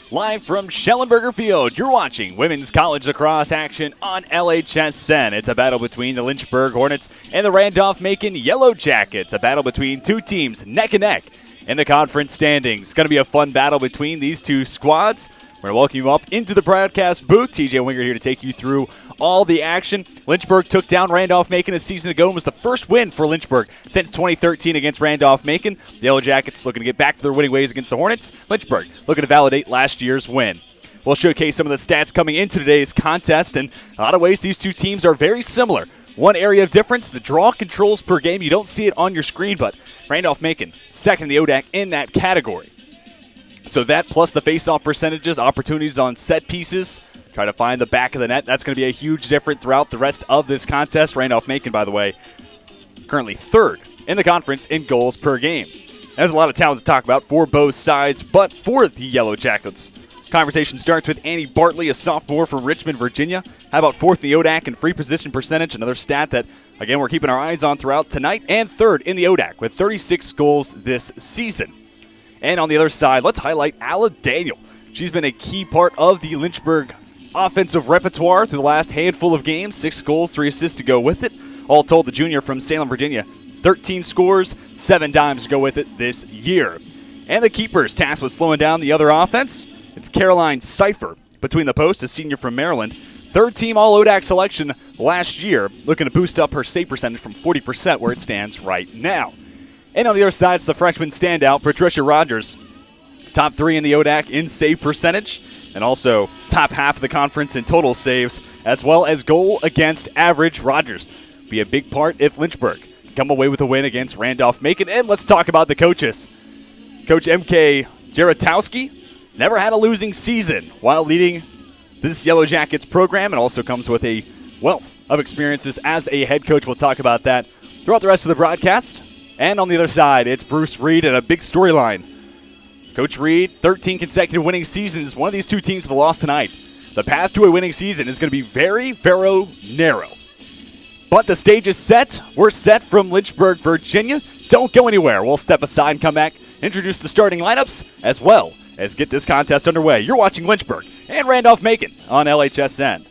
Live from Schellenberger Field, you're watching women's college lacrosse action on LHSN. It's a battle between the Lynchburg Hornets and the Randolph-Macon Yellow Jackets. A battle between two teams neck and neck in the conference standings. It's going to be a fun battle between these two squads. We're going to welcome you up into the broadcast booth. TJ Winger here to take you through all the action. Lynchburg took down Randolph-Macon a season ago and was the first win for Lynchburg since 2013 against Randolph-Macon. The Yellow Jackets looking to get back to their winning ways against the Hornets. Lynchburg looking to validate last year's win. We'll showcase some of the stats coming into today's contest, and a lot of ways these two teams are very similar. One area of difference, the draw controls per game. You don't see it on your screen, but Randolph-Macon second in the ODAC in that category. So that plus the face-off percentages, opportunities on set pieces, try to find the back of the net. That's going to be a huge difference throughout the rest of this contest. Randolph-Macon, by the way, currently third in the conference in goals per game. There's a lot of talent to talk about for both sides, but for the Yellow Jackets, conversation starts with Annie Bartley, a sophomore from Richmond, Virginia. How about fourth in the ODAC in free position percentage? Another stat that, again, we're keeping our eyes on throughout tonight. And third in the ODAC with 36 goals this season. And on the other side, let's highlight Alla Daniel. She's been a key part of the Lynchburg offensive repertoire through the last handful of games. 6 goals, 3 assists to go with it. All told, the junior from Salem, Virginia, 13 scores, 7 dimes to go with it this year. And the keepers tasked with slowing down the other offense. It's Caroline Cipher between the posts, a senior from Maryland. Third team All-ODAC selection last year, looking to boost up her save percentage from 40% where it stands right now. And on the other side, it's the freshman standout, Patricia Rogers. Top 3 in the ODAC in save percentage, and also top half of the conference in total saves, as well as goal against average. Rogers be a big part if Lynchburg can come away with a win against Randolph-Macon. And let's talk about the coaches. Coach M.K. Jaratowski never had a losing season while leading this Yellow Jackets program, and also comes with a wealth of experiences as a head coach. We'll talk about that throughout the rest of the broadcast. And on the other side, it's Bruce Reed and a big storyline. Coach Reed, 13 consecutive winning seasons. One of these two teams with a loss tonight. The path to a winning season is going to be very, very narrow. But the stage is set. We're set from Lynchburg, Virginia. Don't go anywhere. We'll step aside and come back, introduce the starting lineups, as well as get this contest underway. You're watching Lynchburg and Randolph-Macon on LHSN.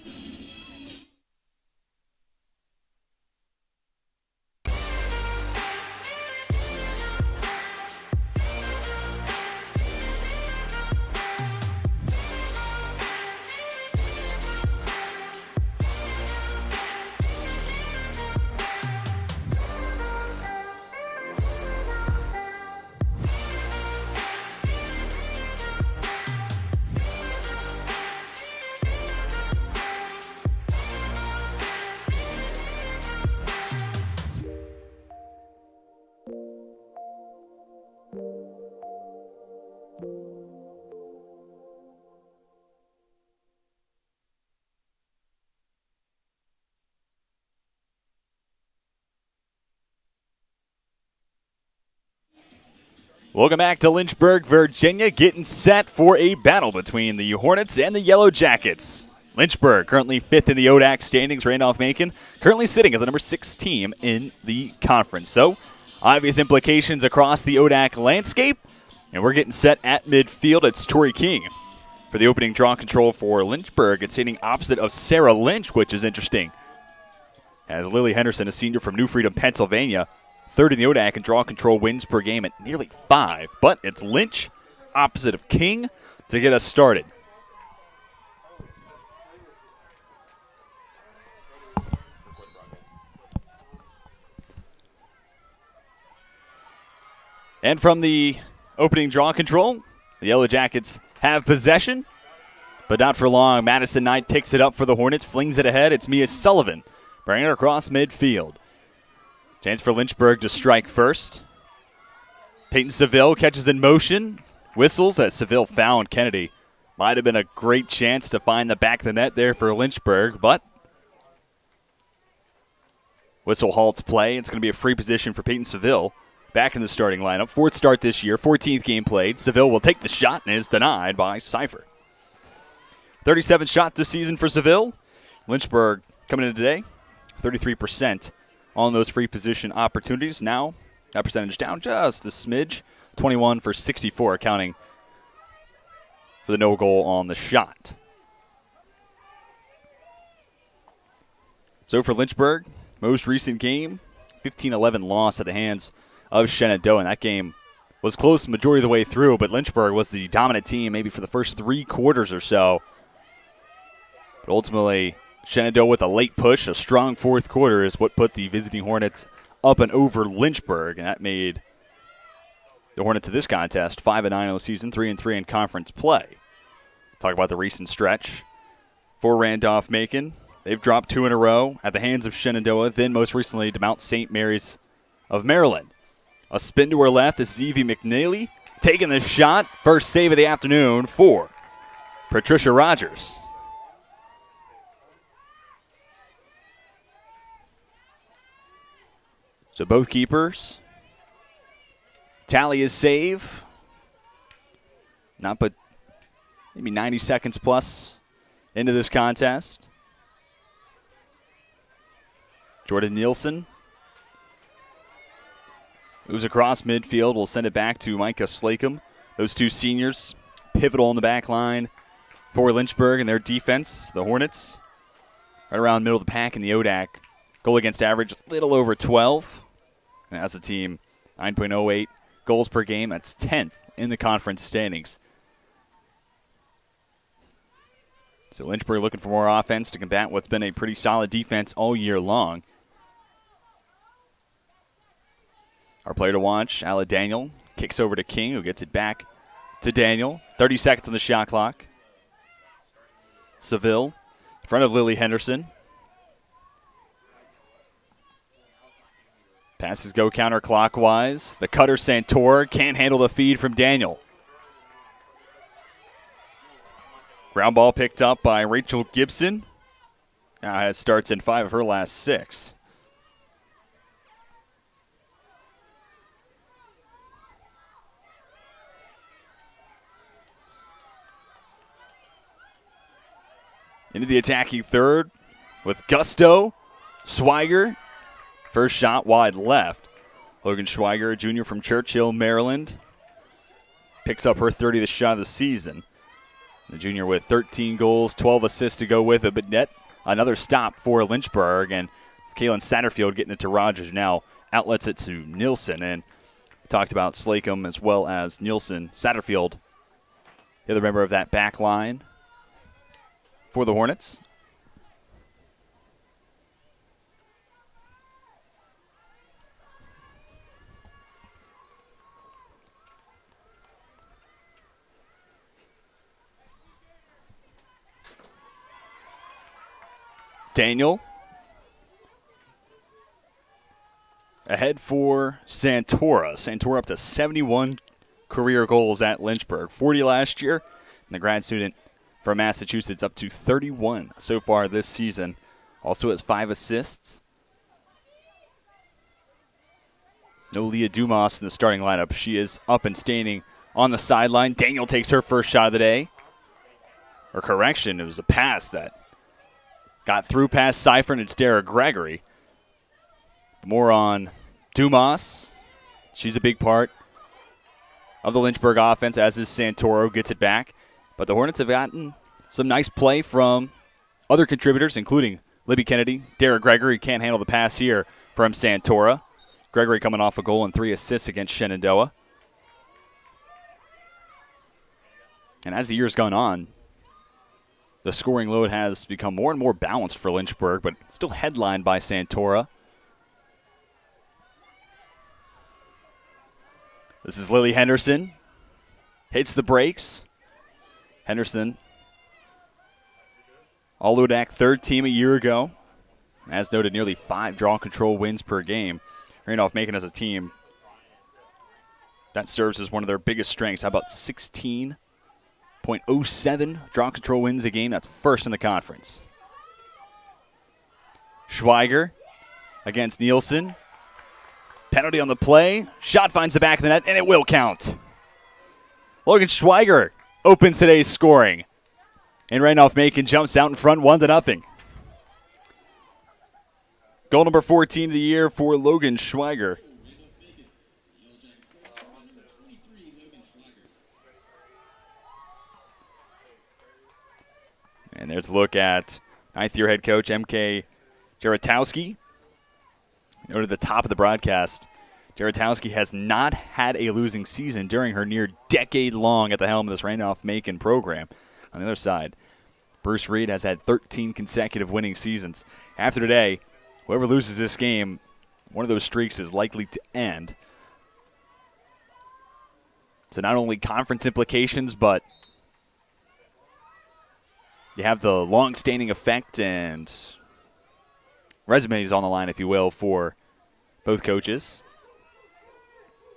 Welcome back to Lynchburg, Virginia, getting set for a battle between the Hornets and the Yellow Jackets. Lynchburg currently 5th in the ODAC standings. Randolph-Macon currently sitting as the number 6 team in the conference. So, obvious implications across the ODAC landscape. And we're getting set at midfield. It's Tori King for the opening draw control for Lynchburg. It's sitting opposite of Sarah Lynch, which is interesting. As Lily Henderson, a senior from New Freedom, Pennsylvania, 3rd in the ODAC and draw control wins per game at nearly 5. But it's Lynch opposite of King to get us started. And from the opening draw control, the Yellow Jackets have possession, but not for long. Madison Knight picks it up for the Hornets, flings it ahead. It's Mia Sullivan bringing it across midfield. Chance for Lynchburg to strike first. Peyton Seville catches in motion. Whistles as Seville found Kennedy. Might have been a great chance to find the back of the net there for Lynchburg, but whistle halts play. It's going to be a free position for Peyton Seville. Back in the starting lineup. 4th start this year, 14th game played. Seville will take the shot and is denied by Cipher. 37 shots this season for Seville. Lynchburg coming in today, 33% on those free position opportunities. Now, that percentage down just a smidge. 21 for 64, counting for the no goal on the shot. So for Lynchburg, most recent game, 15-11 loss at the hands of Shenandoah. And that game was close the majority of the way through, but Lynchburg was the dominant team maybe for the first 3 quarters or so. But ultimately, Shenandoah with a late push, a strong fourth quarter is what put the visiting Hornets up and over Lynchburg, and that made the Hornets to this contest 5-9 on the season, 3-3 in conference play. Talk about the recent stretch for Randolph-Macon. They've dropped 2 in a row at the hands of Shenandoah, then most recently to Mount St. Mary's of Maryland. A spin to her left is Evie McNeely taking the shot. First save of the afternoon for Patricia Rogers. So both keepers tally his save. Not but maybe 90 seconds plus into this contest. Jordan Nielsen moves across midfield. We'll send it back to Micah Slacum. Those 2 seniors, pivotal in the back line for Lynchburg and their defense. The Hornets right around middle of the pack in the ODAC. Goal against average, a little over 12. And as a team, 9.08 goals per game. That's 10th in the conference standings. So Lynchburg looking for more offense to combat what's been a pretty solid defense all year long. Our player to watch, Ala Daniel, kicks over to King, who gets it back to Daniel. 30 seconds on the shot clock. Seville in front of Lily Henderson. Passes go counterclockwise. The cutter Santor can't handle the feed from Daniel. Ground ball picked up by Rachel Gibson. Now starts in 5 of her last 6. Into the attacking third with gusto. Schweiger. First shot wide left. Logan Schweiger, a junior from Churchill, Maryland, picks up her 30th shot of the season. The junior with 13 goals, 12 assists to go with it, but net another stop for Lynchburg, and it's Kaylin Satterfield getting it to Rogers now. Outlets it to Nielsen, and we talked about Slacum as well as Nielsen. Satterfield, the other member of that back line for the Hornets. Daniel ahead for Santora. Santora up to 71 career goals at Lynchburg. 40 last year. And the grad student from Massachusetts up to 31 so far this season. Also has 5 assists. No Leah Dumas in the starting lineup. She is up and standing on the sideline. Daniel takes her first shot of the day. Or correction, it was a pass that got through past Cypher, and it's Dara Gregory. More on Dumas. She's a big part of the Lynchburg offense, as is Santoro, gets it back. But the Hornets have gotten some nice play from other contributors, including Libby Kennedy. Dara Gregory can't handle the pass here from Santora. Gregory coming off a goal and 3 assists against Shenandoah. And as the year's gone on, the scoring load has become more and more balanced for Lynchburg, but still headlined by Santora. This is Lily Henderson. Hits the brakes. Henderson, all ODAC third team a year ago. As noted, nearly 5 draw control wins per game. Randolph-Macon as a team, that serves as one of their biggest strengths. How about 16.07 draw control wins a game? That's first in the conference. Schweiger against Nielsen. Penalty on the play. Shot finds the back of the net, and it will count. Logan Schweiger opens today's scoring. And Randolph-Macon jumps out in front 1-0. Goal number 14 of the year for Logan Schweiger. And there's a look at ninth-year head coach M.K. Jaratowski. Noted at the top of the broadcast, Jaratowski has not had a losing season during her near decade-long at the helm of this Randolph-Macon program. On the other side, Bruce Reed has had 13 consecutive winning seasons. After today, whoever loses this game, one of those streaks is likely to end. So not only conference implications, but you have the long-standing effect and resumes on the line, if you will, for both coaches.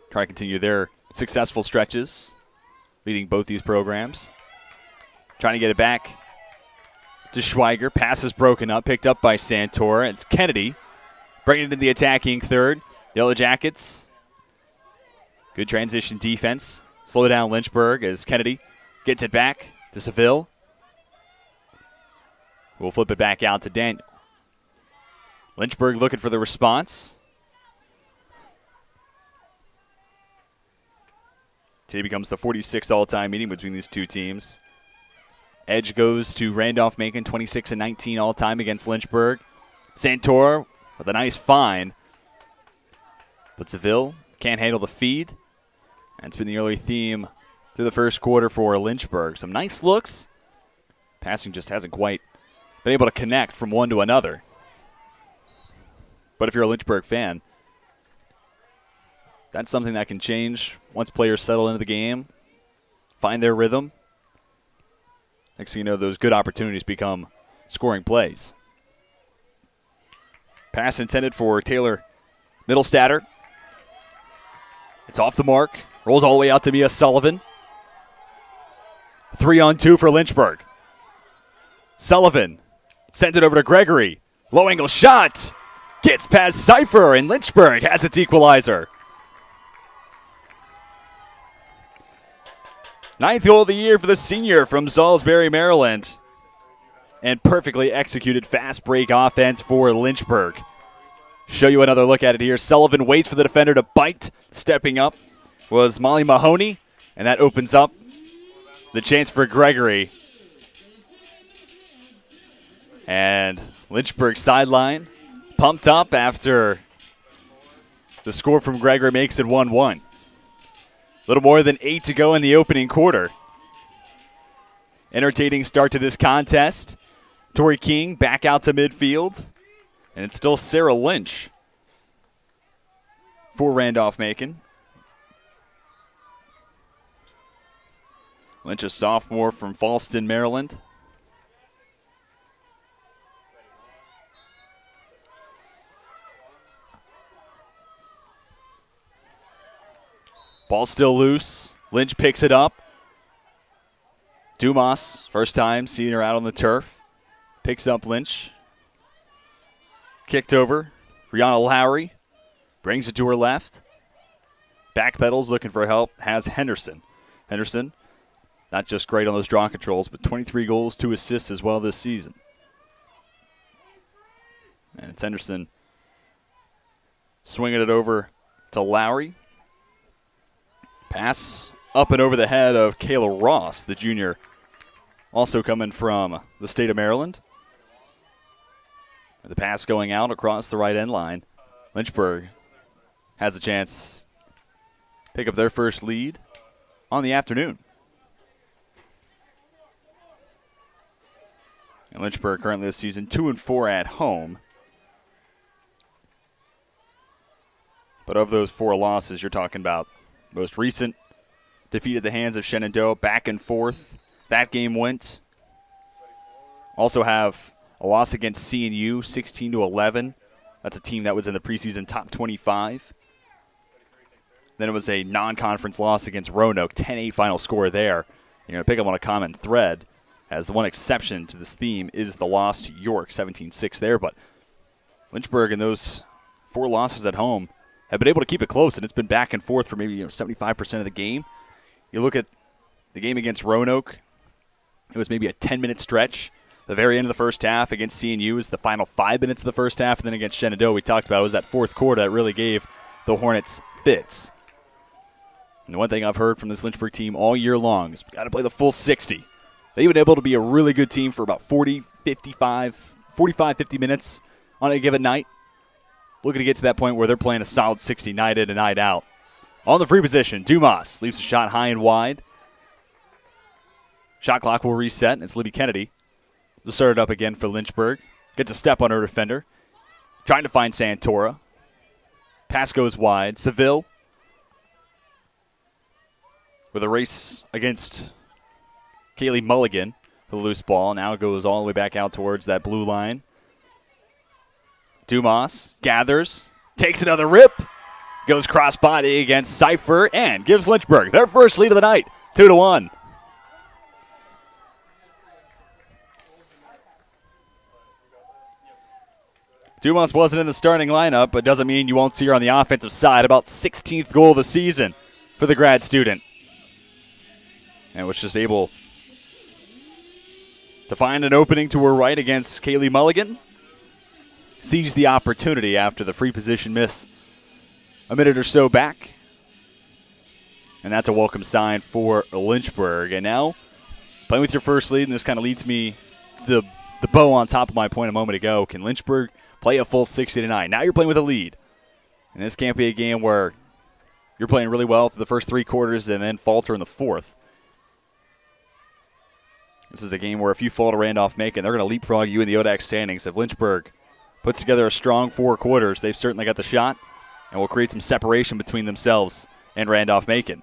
Try to continue their successful stretches, leading both these programs. Trying to get it back to Schweiger. Pass is broken up, picked up by Santora. It's Kennedy bringing it into the attacking third. Yellow Jackets. Good transition defense. Slow down Lynchburg as Kennedy gets it back to Seville. We'll flip it back out to Daniel. Lynchburg looking for the response. Today becomes the 46th all-time meeting between these two teams. Edge goes to Randolph-Macon, 26-19 all-time against Lynchburg. Santor with a nice find. But Seville can't handle the feed. That's been the early theme through the first quarter for Lynchburg. Some nice looks. Passing just hasn't quite been able to connect from one to another. But if you're a Lynchburg fan, that's something that can change once players settle into the game, find their rhythm. Next thing you know, those good opportunities become scoring plays. Pass intended for Taylor Middlestatter. It's off the mark. Rolls all the way out to Mia Sullivan. 3-on-2 for Lynchburg. Sullivan sends it over to Gregory. Low angle shot. Gets past Cipher, and Lynchburg has its equalizer. 9th goal of the year for the senior from Salisbury, Maryland. And perfectly executed fast break offense for Lynchburg. Show you another look at it here. Sullivan waits for the defender to bite. Stepping up was Molly Mahoney, and that opens up the chance for Gregory. And Lynchburg sideline pumped up after the score from Gregory makes it 1-1. A little more than 8 to go in the opening quarter. Entertaining start to this contest. Tori King back out to midfield. And it's still Sarah Lynch for Randolph-Macon. Lynch, a sophomore from Fallston, Maryland. Ball still loose. Lynch picks it up. Dumas, first time seeing her out on the turf. Picks up Lynch. Kicked over. Brianna Lowry brings it to her left. Backpedals, looking for help, has Henderson. Henderson, not just great on those draw controls, but 23 goals, 2 assists as well this season. And it's Henderson swinging it over to Lowry. Pass up and over the head of Kayla Ross, the junior, also coming from the state of Maryland. The pass going out across the right end line. Lynchburg has a chance to pick up their first lead on the afternoon. And Lynchburg currently this season 2-4 at home. But of those 4 losses, you're talking about most recent defeat at the hands of Shenandoah, back and forth. That game went. Also have a loss against C&U, 16-11. That's a team that was in the preseason top 25. Then it was a non-conference loss against Roanoke, 10-8 final score there. You're going to pick up on a common thread, as the one exception to this theme is the loss to York, 17-6 there. But Lynchburg in those 4 losses at home have been able to keep it close, and it's been back and forth for maybe 75% of the game. You look at the game against Roanoke, it was maybe a 10-minute stretch. The very end of the first half against C&U is the final 5 minutes of the first half, and then against Shenandoah we talked about, it was that fourth quarter that really gave the Hornets fits. And the one thing I've heard from this Lynchburg team all year long is we've got to play the full 60. they've been able to be a really good team for about 50 minutes on a given night. Looking to get to that point where they're playing a solid 60 night in and night out. On the free position, Dumas leaves a shot high and wide. Shot clock will reset, and it's Libby Kennedy to start it up again for Lynchburg. Gets a step on her defender. Trying to find Santora. Pass goes wide. Seville with a race against Kaylee Mulligan for the loose ball. Now it goes all the way back out towards that blue line. Dumas gathers, takes another rip, goes cross-body against Cipher, and gives Lynchburg their first lead of the night, 2-1. Dumas wasn't in the starting lineup, but doesn't mean you won't see her on the offensive side. About 16th goal of the season for the grad student. And was just able to find an opening to her right against Kaylee Mulligan. Seized the opportunity after the free position miss a minute or so back. And that's a welcome sign for Lynchburg. And now, playing with your first lead, and this kind of leads me to the bow on top of my point a moment ago. Can Lynchburg play a full 60-9? Now you're playing with a lead. And this can't be a game where you're playing really well through the first three quarters and then falter in the fourth. This is a game where if you fall to Randolph-Macon, they're going to leapfrog you in the ODAC standings. If Lynchburg puts together a strong four quarters, they've certainly got the shot and will create some separation between themselves and Randolph-Macon.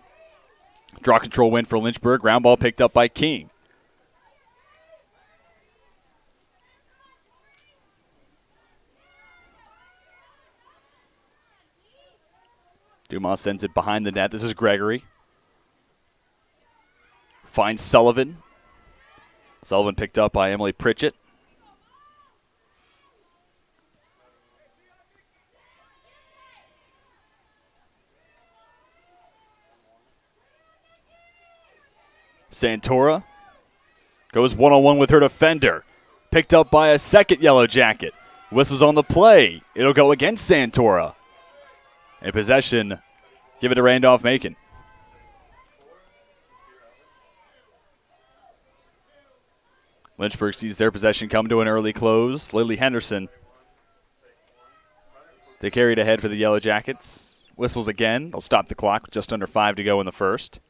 Draw control win for Lynchburg. Ground ball picked up by King. Dumas sends it behind the net. This is Gregory. Finds Sullivan. Sullivan picked up by Emily Pritchett. Santora goes one-on-one with her defender. Picked up by a second Yellow Jacket. Whistles on the play. It'll go against Santora. And possession, give it to Randolph-Macon. Lynchburg sees their possession come to an early close. Lily Henderson to carry it ahead for the Yellow Jackets. Whistles again. They'll stop the clock with just under 5 to go in the first.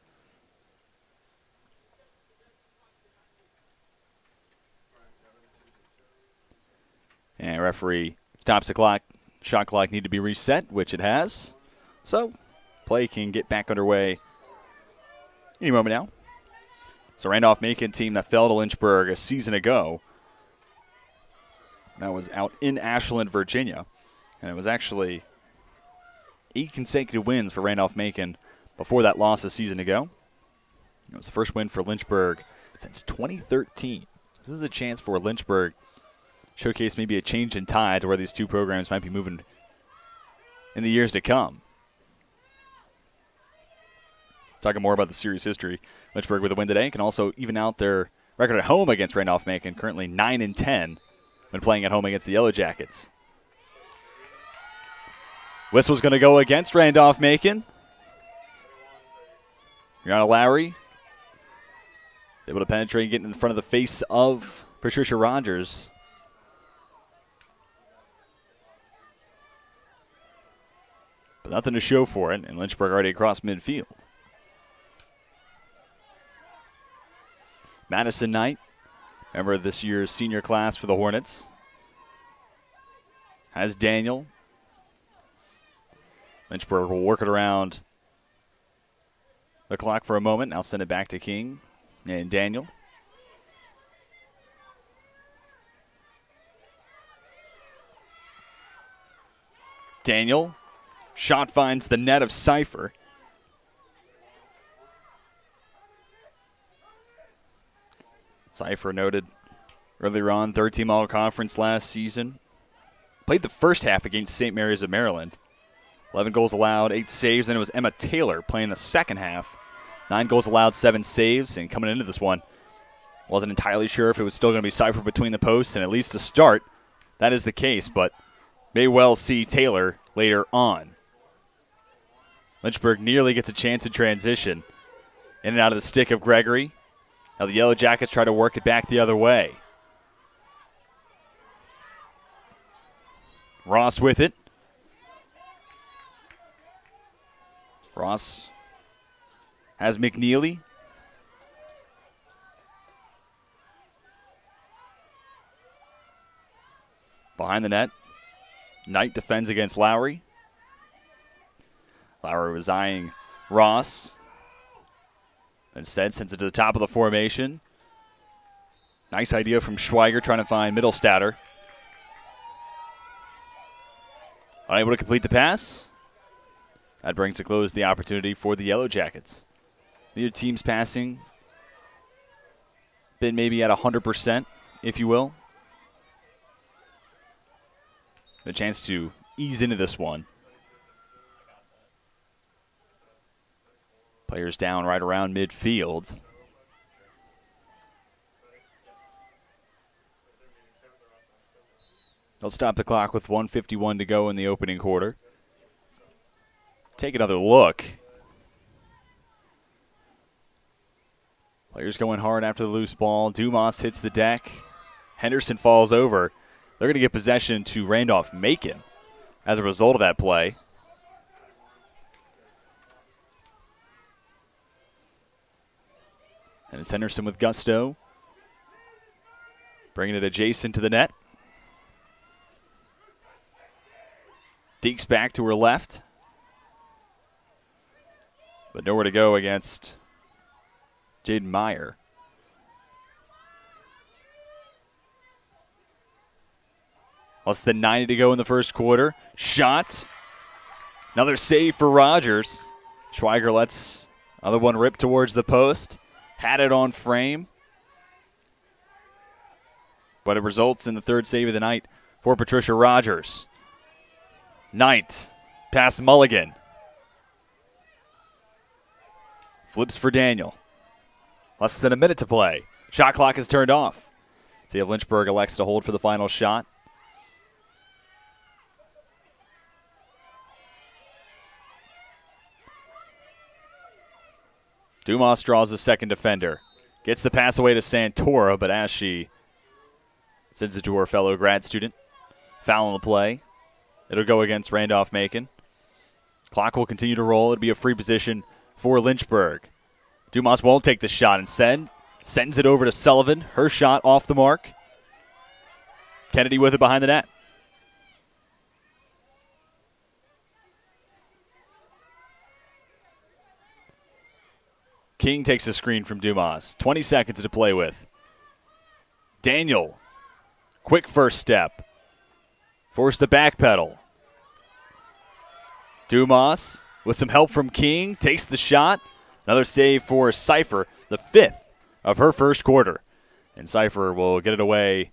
And referee stops the clock. Shot clock need to be reset, which it has. So play can get back underway any moment now. So Randolph-Macon team that fell to Lynchburg a season ago. That was out in Ashland, Virginia. And it was actually 8 consecutive wins for Randolph-Macon before that loss a season ago. It was the first win for Lynchburg since 2013. This is a chance for Lynchburg showcase maybe a change in tides where these two programs might be moving in the years to come. Talking more about the series history, Lynchburg with a win today can also even out their record at home against Randolph-Macon, currently 9-10 when playing at home against the Yellow Jackets. Whistle's going to go against Randolph-Macon. Brianna Lowry is able to penetrate and get in front of the face of Patricia Rogers. But nothing to show for it, and Lynchburg already across midfield. Madison Knight, remember this year's senior class for the Hornets, has Daniel. Lynchburg will work it around the clock for a moment. Now send it back to King and Daniel. Daniel. Shot finds the net of Cipher. Cipher noted earlier on, third-team All-Conference last season. Played the first half against St. Mary's of Maryland. 11 goals allowed, 8 saves, and it was Emma Taylor playing the second half. 9 goals allowed, 7 saves, and coming into this one, wasn't entirely sure if it was still going to be Cipher between the posts, and at least to start, that is the case, but may well see Taylor later on. Lynchburg nearly gets a chance in transition. In and out of the stick of Gregory. Now the Yellow Jackets try to work it back the other way. Ross with it. Ross has McNeely. Behind the net. Knight defends against Lowry. Lowry was eyeing Ross. Instead, sends it to the top of the formation. Nice idea from Schweiger trying to find Middlestatter. Unable to complete the pass. That brings to close the opportunity for the Yellow Jackets. Neither team's passing been maybe at 100%, if you will. A chance to ease into this one. Players down right around midfield. They'll stop the clock with 1:51 to go in the opening quarter. Take another look. Players going hard after the loose ball. Dumas hits the deck. Henderson falls over. They're going to get possession to Randolph-Macon as a result of that play. And it's Henderson with gusto. Bringing it adjacent to the net. Deeks back to her left. But nowhere to go against Jaden Meyer. Less than 90 to go in the first quarter. Shot. Another save for Rogers. Schweiger lets another one rip towards the post. Had it on frame. But it results in the third save of the night for Patricia Rogers. Knight. Past Mulligan. Flips for Daniel. Less than a minute to play. Shot clock is turned off. See if Lynchburg elects to hold for the final shot. Dumas draws the second defender. Gets the pass away to Santora, but as she sends it to her fellow grad student, foul on the play. It'll go against Randolph-Macon. Clock will continue to roll. It'll be a free position for Lynchburg. Dumas won't take the shot instead. Sends it over to Sullivan. Her shot off the mark. Kennedy with it behind the net. King takes a screen from Dumas. 20 seconds to play with. Daniel. Quick first step. Forced to backpedal. Dumas with some help from King. Takes the shot. Another save for Cipher. The fifth of her first quarter. And Cipher will get it away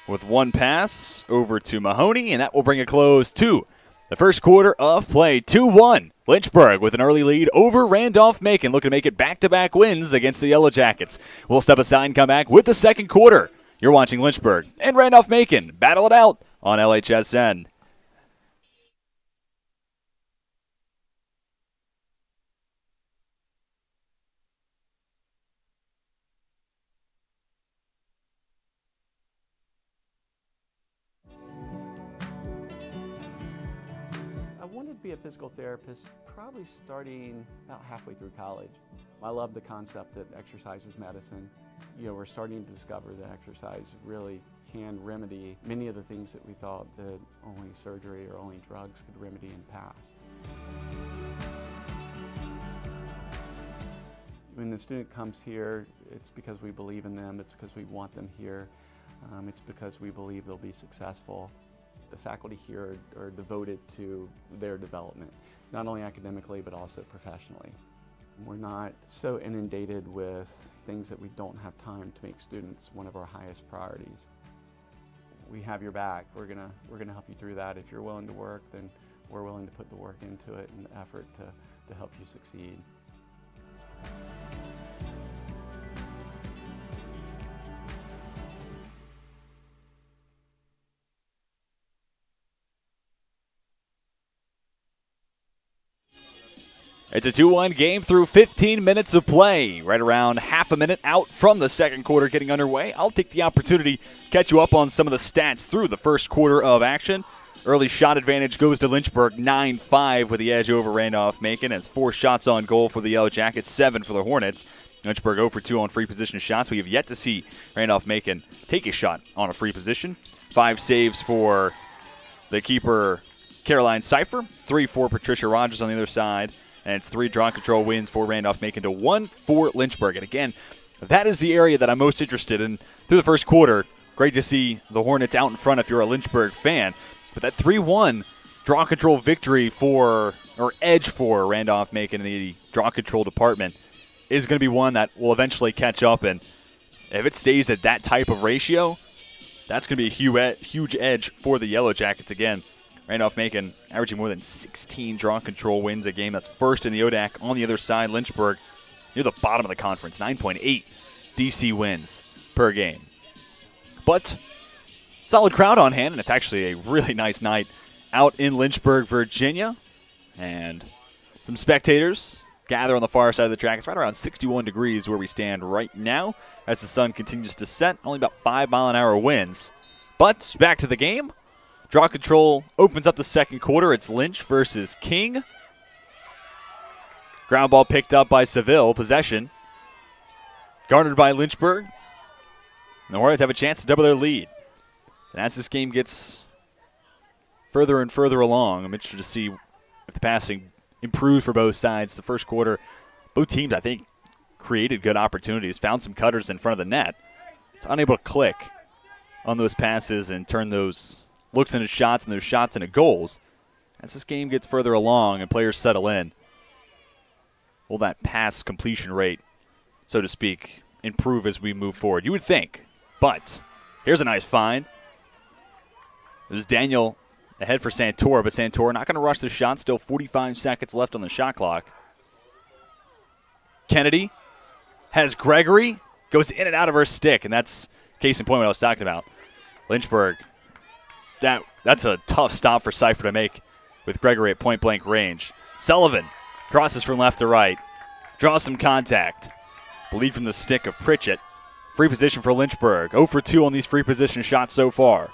with one pass over to Mahoney. And that will bring a close to the first quarter of play. 2-1. Lynchburg with an early lead over Randolph-Macon, looking to make it back-to-back wins against the Yellow Jackets. We'll step aside and come back with the second quarter. You're watching Lynchburg and Randolph-Macon battle it out on LHSN. I wanted to be a physical therapist probably starting about halfway through college. I love the concept that exercise is medicine. You know, we're starting to discover that exercise really can remedy many of the things that we thought that only surgery or only drugs could remedy in the past. When the student comes here, it's because we believe in them, it's because we want them here, it's because we believe they'll be successful. The faculty here are devoted to their development, not only academically but also professionally. We're not so inundated with things that we don't have time to make students one of our highest priorities. We have your back. We're gonna help you through that. If you're willing to work, then we're willing to put the work into it and the effort to help you succeed. It's a 2-1 game through 15 minutes of play. Right around half a minute out from the second quarter getting underway. I'll take the opportunity to catch you up on some of the stats through the first quarter of action. Early shot advantage goes to Lynchburg, 9-5 with the edge over Randolph-Macon. It's 4 shots on goal for the Yellow Jackets, 7 for the Hornets. Lynchburg 0 for 2 on free position shots. We have yet to see Randolph-Macon take a shot on a free position. 5 saves for the keeper, Caroline Cipher. 3 for Patricia Rogers on the other side. And it's 3 draw control wins for Randolph-Macon to 1 for Lynchburg. And again, that is the area that I'm most interested in through the first quarter. Great to see the Hornets out in front if you're a Lynchburg fan. But that 3-1 draw control victory for, or edge for Randolph-Macon in the draw control department is going to be one that will eventually catch up. And if it stays at that type of ratio, that's going to be a huge edge for the Yellow Jackets again. Randolph-Macon averaging more than 16 draw control wins a game. That's first in the ODAC. On the other side, Lynchburg near the bottom of the conference, 9.8 DC wins per game. But solid crowd on hand, and it's actually a really nice night out in Lynchburg, Virginia. And some spectators gather on the far side of the track. It's right around 61 degrees where we stand right now as the sun continues to set. Only about 5-mile-an-hour winds. But back to the game. Draw control opens up the second quarter. It's Lynch versus King. Ground ball picked up by Seville. Possession garnered by Lynchburg. And the Hornets have a chance to double their lead. And as this game gets further and further along, I'm interested to see if the passing improves for both sides. The first quarter, both teams, I think, created good opportunities, found some cutters in front of the net. It's unable to click on those passes and turn those looks into shots and those shots into goals. As this game gets further along and players settle in, will that pass completion rate, so to speak, improve as we move forward? You would think. But here's a nice find. There's Daniel ahead for Santor, but Santor not going to rush the shot. Still 45 seconds left on the shot clock. Kennedy has Gregory, goes in and out of her stick, and that's case in point what I was talking about. Lynchburg, that's a tough stop for Cipher to make with Gregory at point-blank range. Sullivan crosses from left to right, draws some contact. Bleed from the stick of Pritchett. Free position for Lynchburg. 0 for 2 on these free position shots so far.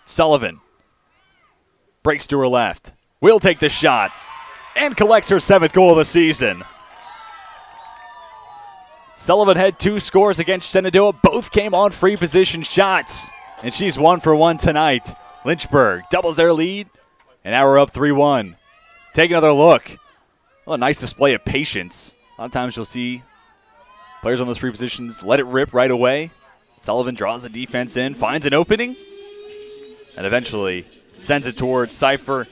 Sullivan breaks to her left. Will take the shot and collects her 7th goal of the season. Sullivan had 2 scores against Shenandoah. Both came on free position shots. And she's 1 for 1 tonight. Lynchburg doubles their lead. And now we're up 3-1. Take another look. Well, a nice display of patience. A lot of times you'll see players on those free positions let it rip right away. Sullivan draws the defense in, finds an opening, and eventually sends it towards Cipher.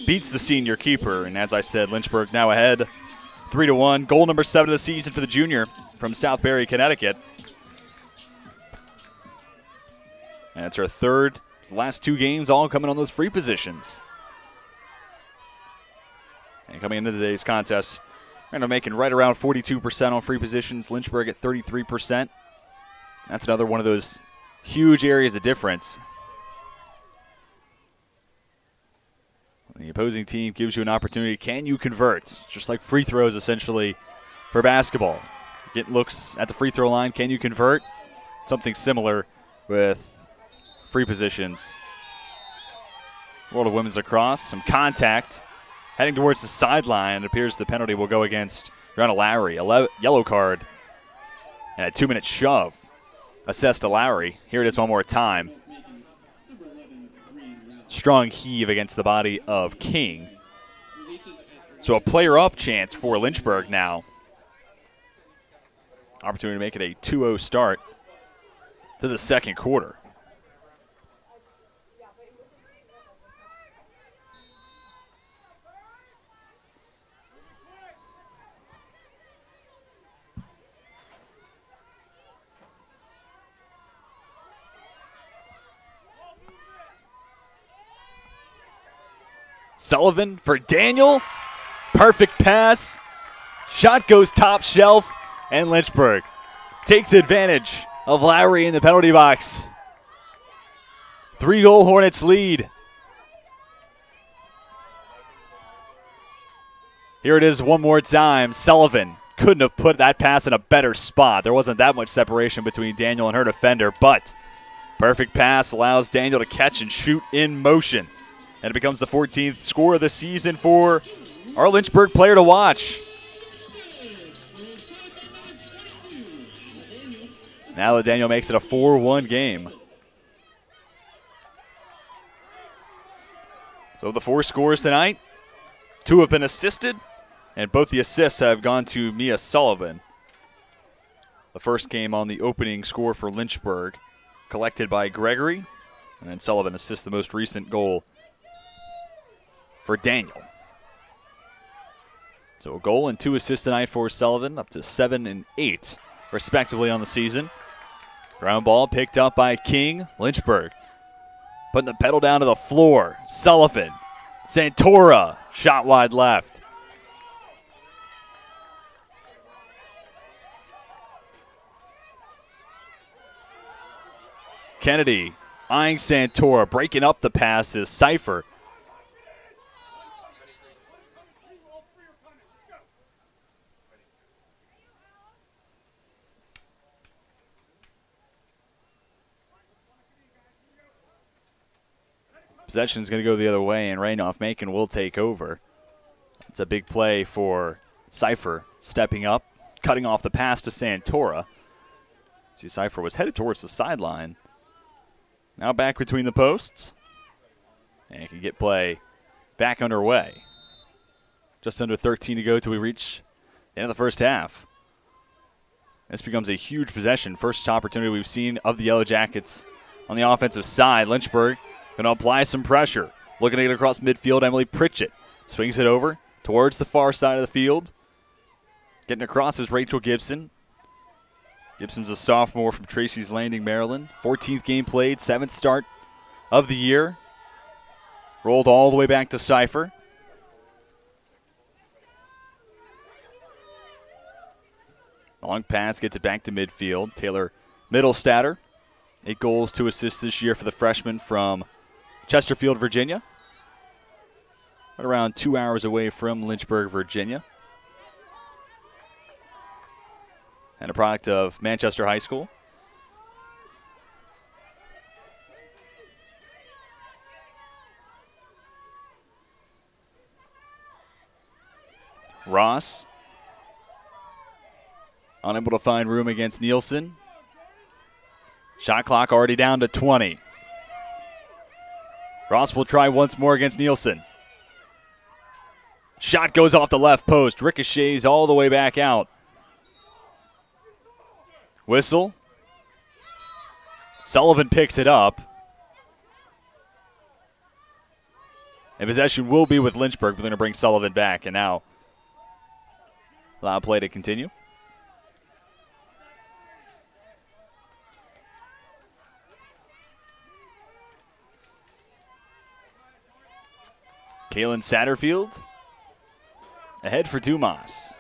Beats the senior keeper. And as I said, Lynchburg now ahead 3-1. Goal number 7 of the season for the junior from Southbury, Connecticut. And it's her third. The last 2 games all coming on those free positions. And coming into today's contest, Randolph-Macon right around 42% on free positions. Lynchburg at 33%. That's another one of those huge areas of difference. The opposing team gives you an opportunity. Can you convert? Just like free throws, essentially, for basketball. Get looks at the free throw line. Can you convert? Something similar with free positions. World of Women's Lacrosse. Some contact. Heading towards the sideline. It appears the penalty will go against Brianna Lowry. A yellow card and a 2-minute shove assessed to Lowry. Here it is one more time. Strong heave against the body of King. So a player up chance for Lynchburg now. Opportunity to make it a 2-0 start to the second quarter. Sullivan for Daniel. Perfect pass. Shot goes top shelf, and Lynchburg takes advantage of Lowry in the penalty box. 3-goal Hornets lead. Here it is one more time. Sullivan couldn't have put that pass in a better spot. There wasn't that much separation between Daniel and her defender, but perfect pass allows Daniel to catch and shoot in motion. And it becomes the 14th score of the season for our Lynchburg player to watch. Now that Daniel makes it a 4-1 game. So the 4 scores tonight, 2 have been assisted, and both the assists have gone to Mia Sullivan. The first came on the opening score for Lynchburg, collected by Gregory, and then Sullivan assists the most recent goal for Daniel. So a goal and 2 assists tonight for Sullivan, up to 7 and 8, respectively, on the season. Ground ball picked up by King. Lynchburg putting the pedal down to the floor. Sullivan, Santora, shot wide left. Kennedy eyeing Santora, breaking up the passes. Cipher. Possession is going to go the other way, and Randolph-Macon will take over. It's a big play for Cipher, stepping up, cutting off the pass to Santora. See, Cipher was headed towards the sideline. Now back between the posts, and he can get play back underway. Just under 13 to go till we reach the end of the first half. This becomes a huge possession. First opportunity we've seen of the Yellow Jackets on the offensive side. Lynchburg going to apply some pressure. Looking to get across midfield, Emily Pritchett swings it over towards the far side of the field. Getting across is Rachel Gibson. Gibson's a sophomore from Tracy's Landing, Maryland. 14th game played, 7th start of the year. Rolled all the way back to Cipher. Long pass gets it back to midfield. Taylor Middlestatter, 8 goals, 2 assists this year for the freshman from Chesterfield, Virginia. Right around 2 hours away from Lynchburg, Virginia. And a product of Manchester High School. Ross, unable to find room against Nielsen. Shot clock already down to 20. Ross will try once more against Nielsen. Shot goes off the left post, ricochets all the way back out. Whistle. Sullivan picks it up. And possession will be with Lynchburg, but they're going to bring Sullivan back. And now allow play to continue. Kaylin Satterfield ahead for Dumas.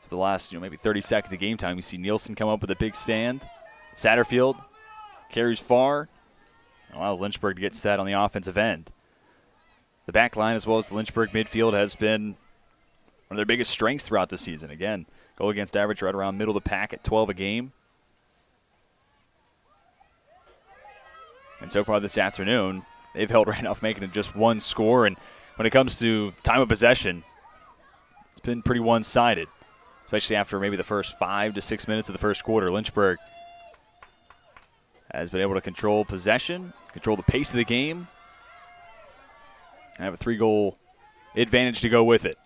For the last maybe 30 seconds of game time, you see Nielsen come up with a big stand. Satterfield carries far, allows Lynchburg to get set on the offensive end. The back line as well as the Lynchburg midfield has been one of their biggest strengths throughout the season. Again, goal against average right around middle of the pack at 12 a game. And so far this afternoon, they've held Randolph-Macon to just 1 score. And when it comes to time of possession, it's been pretty one-sided, especially after maybe the first 5 to 6 minutes of the first quarter. Lynchburg has been able to control possession, control the pace of the game, and have a 3-goal advantage to go with it.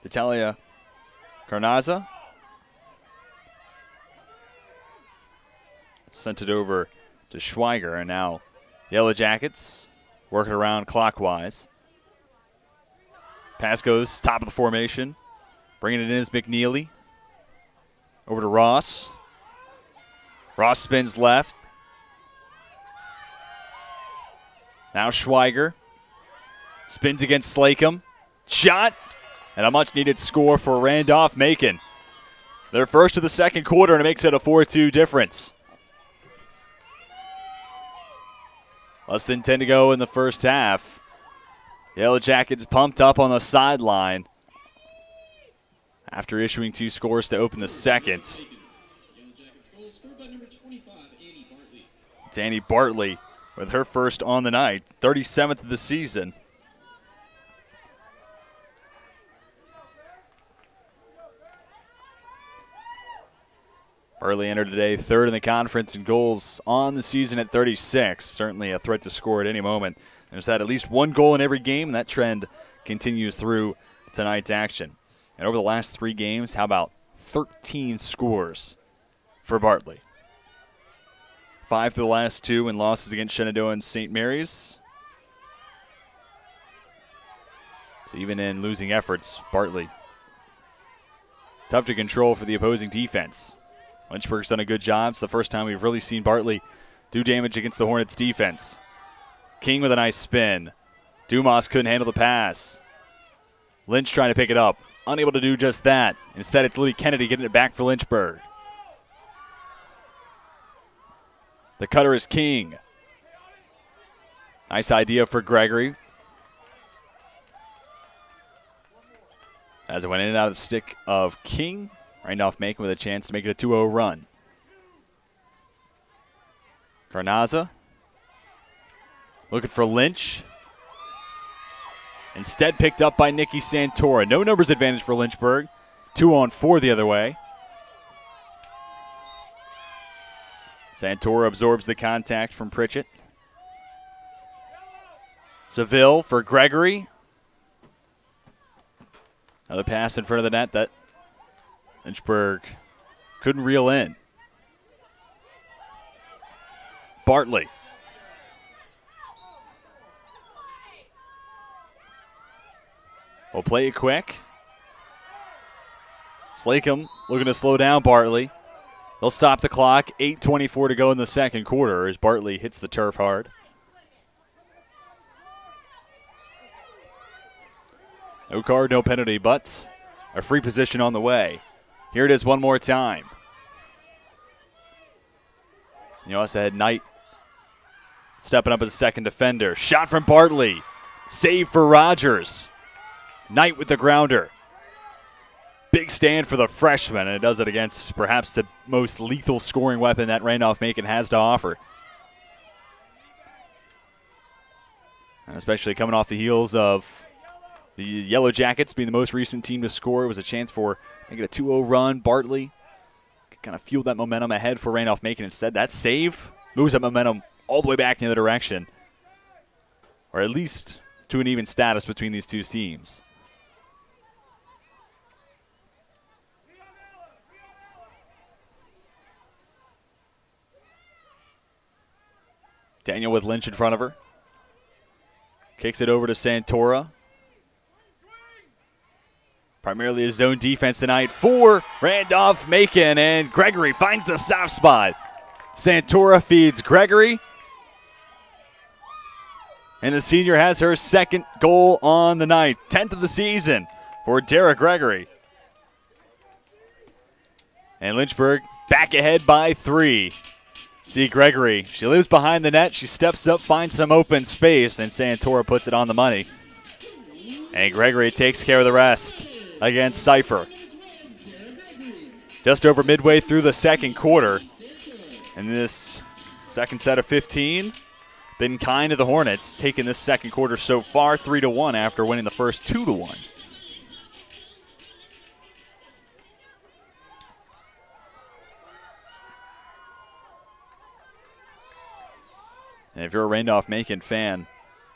Natalia Carnaza sent it over to Schweiger, and now Yellow Jackets working around clockwise. Pass goes top of the formation. Bringing it in is McNeely. Over to Ross. Ross spins left. Now Schweiger. Spins against Slacum. Shot. And a much-needed score for Randolph-Macon. Their first of the second quarter, and it makes it a 4-2 difference. Less than 10 to go in the first half. Yellow Jackets pumped up on the sideline after issuing 2 scores to open the second. It's Annie Bartley with her first on the night, 37th of the season. Bartley entered today 3rd in the conference in goals on the season at 36. Certainly a threat to score at any moment. There's had at least 1 goal in every game, and that trend continues through tonight's action. And over the last 3 games, how about 13 scores for Bartley? 5 to the last 2 in losses against Shenandoah and St. Mary's. So even in losing efforts, Bartley tough to control for the opposing defense. Lynchburg's done a good job. It's the first time we've really seen Bartley do damage against the Hornets' defense. King with a nice spin. Dumas couldn't handle the pass. Lynch trying to pick it up. Unable to do just that. Instead, it's Liddy Kennedy getting it back for Lynchburg. The cutter is King. Nice idea for Gregory. As it went in and out of the stick of King. Randolph-Macon with a chance to make it a 2-0 run. Garnaza looking for Lynch. Instead picked up by Nikki Santora. No numbers advantage for Lynchburg. 2-on-4 the other way. Santora absorbs the contact from Pritchett. Seville for Gregory. Another pass in front of the net that Lynchburg couldn't reel in. Bartley. We'll play it quick. Slacum looking to slow down Bartley. They'll stop the clock. 8:24 to go in the second quarter as Bartley hits the turf hard. No card, no penalty, but a free position on the way. Here it is one more time. You also had Knight stepping up as a second defender. Shot from Bartley. Save for Rogers. Knight with the grounder. Big stand for the freshman, and it does it against perhaps the most lethal scoring weapon that Randolph-Macon has to offer. And especially coming off the heels of the Yellow Jackets being the most recent team to score. It was a chance for making a 2-0 run. Bartley could kind of fuel that momentum ahead for Randolph-Macon. Instead, that save moves that momentum all the way back in the other direction, or at least to an even status between these two teams. Daniel with Lynch in front of her. Kicks it over to Santora. Primarily a zone defense tonight for Randolph-Macon, and Gregory finds the soft spot. Santora feeds Gregory. And the senior has her second goal on the night. 10th of the season for Dara Gregory. And Lynchburg back ahead by 3. See Gregory, she lives behind the net. She steps up, finds some open space, and Santora puts it on the money. And Gregory takes care of the rest against Cypher. Just over midway through the second quarter. And this second set of 15, been kind to the Hornets, taking this second quarter so far 3-1 after winning the first 2-1. And if you're a Randolph-Macon fan,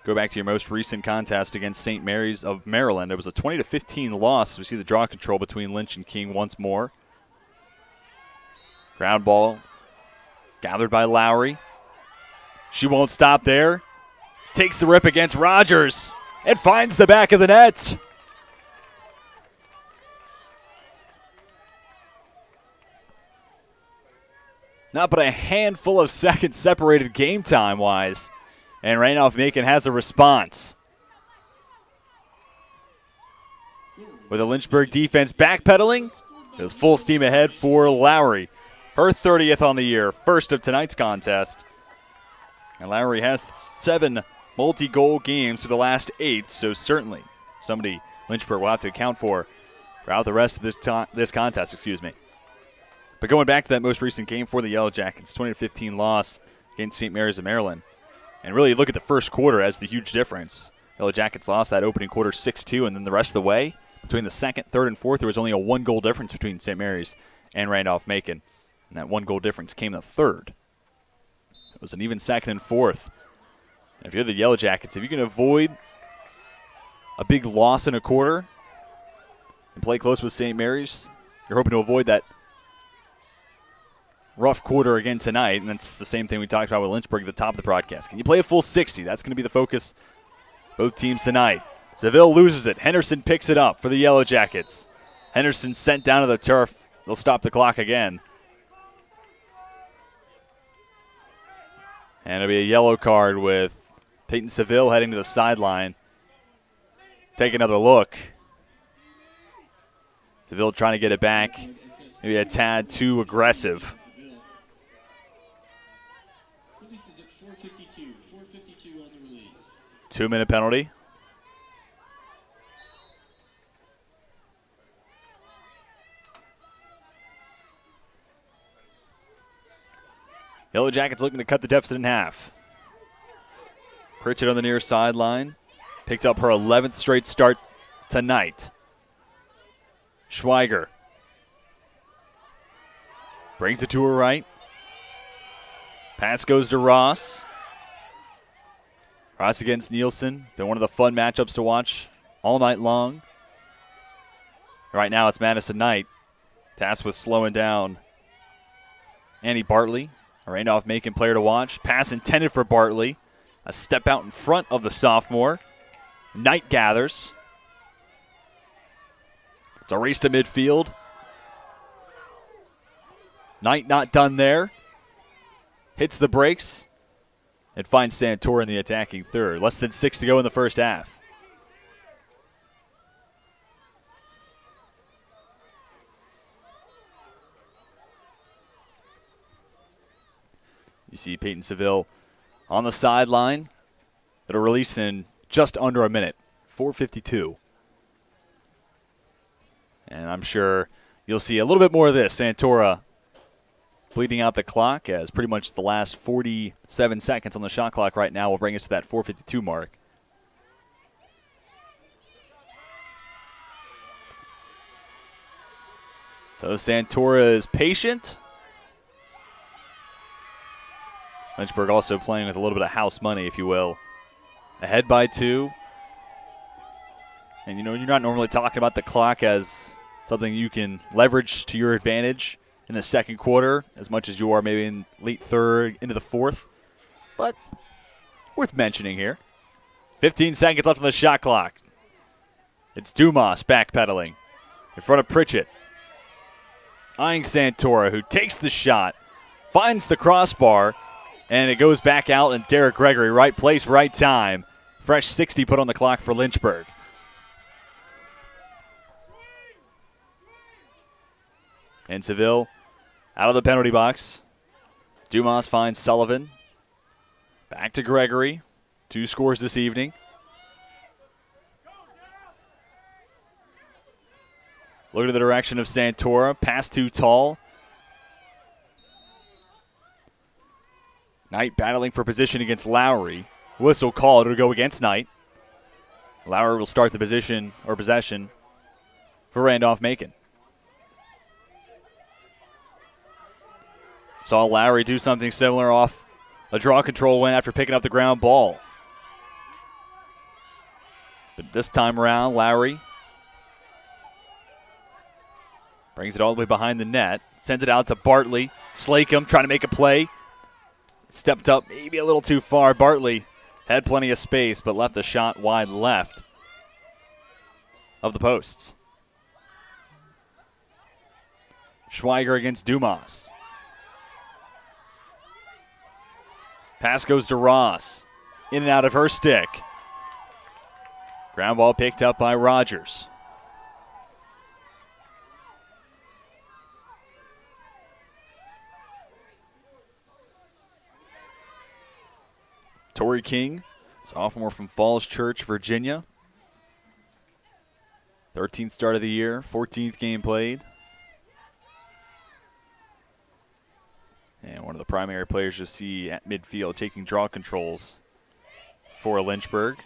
go back to your most recent contest against St. Mary's of Maryland. It was a 20-15 loss. We see the draw control between Lynch and King once more. Ground ball gathered by Lowry. She won't stop there. Takes the rip against Rogers and finds the back of the net. Not but a handful of seconds separated game time-wise. And Randolph-Macon has a response. With the Lynchburg defense backpedaling, it was full steam ahead for Lowry. Her 30th on the year, first of tonight's contest. And Lowry has 7 multi-goal games for the last 8, so certainly somebody Lynchburg will have to account for throughout the rest of this contest. But going back to that most recent game for the Yellow Jackets, 20-15 loss against St. Mary's of Maryland, and really look at the first quarter as the huge difference. Yellow Jackets lost that opening quarter 6-2, and then the rest of the way, between the second, third, and fourth, there was only a 1-goal difference between St. Mary's and Randolph-Macon, and that 1-goal difference came in the third. It was an even second and fourth. And if you're the Yellow Jackets, if you can avoid a big loss in a quarter and play close with St. Mary's, you're hoping to avoid that rough quarter again tonight, and that's the same thing we talked about with Lynchburg at the top of the broadcast. Can you play a full 60? That's going to be the focus both teams tonight. Seville loses it. Henderson picks it up for the Yellow Jackets. Henderson sent down to the turf. They'll stop the clock again. And it'll be a yellow card with Peyton Seville heading to the sideline. Take another look. Seville trying to get it back. Maybe a tad too aggressive. 2-minute penalty. Yellow Jackets looking to cut the deficit in half. Pritchett on the near sideline. Picked up her 11th straight start tonight. Schweiger brings it to her right. Pass goes to Ross. Ross against Nielsen. Been one of the fun matchups to watch all night long. Right now it's Madison Knight. Tasked with slowing down Annie Bartley, a Randolph-Macon player to watch. Pass intended for Bartley. A step out in front of the sophomore. Knight gathers. It's a race to midfield. Knight not done there. Hits the brakes. And finds Santora in the attacking third. Less than 6 to go in the first half. You see Peyton Seville on the sideline. That'll release in just under a minute. 4:52. And I'm sure you'll see a little bit more of this. Santora bleeding out the clock, as pretty much the last 47 seconds on the shot clock right now will bring us to that 4:52 mark. So Santora is patient. Lynchburg also playing with a little bit of house money, if you will. Ahead by 2. And you know, you're not normally talking about the clock as something you can leverage to your advantage in the second quarter as much as you are maybe in late third into the fourth. But worth mentioning here. 15 seconds left on the shot clock. It's Dumas backpedaling in front of Pritchett. Eyeing Santora, who takes the shot, finds the crossbar, and it goes back out, and Derek Gregory, right place, right time. Fresh 60 put on the clock for Lynchburg. And Seville out of the penalty box. Dumas finds Sullivan. Back to Gregory. 2 scores this evening. Look at the direction of Santora. Pass too tall. Knight battling for position against Lowry. Whistle called. It'll go against Knight. Lowry will start the position or possession for Randolph-Macon. Saw Lowry do something similar off a draw control win after picking up the ground ball. But this time around, Lowry brings it all the way behind the net. Sends it out to Bartley. Slacum trying to make a play. Stepped up maybe a little too far. Bartley had plenty of space, but left the shot wide left of the posts. Schweiger against Dumas. Pass goes to Ross. In and out of her stick. Ground ball picked up by Rogers. Tori King, sophomore from Falls Church, Virginia. 13th start of the year, 14th game played. And one of the primary players you'll see at midfield taking draw controls for Lynchburg.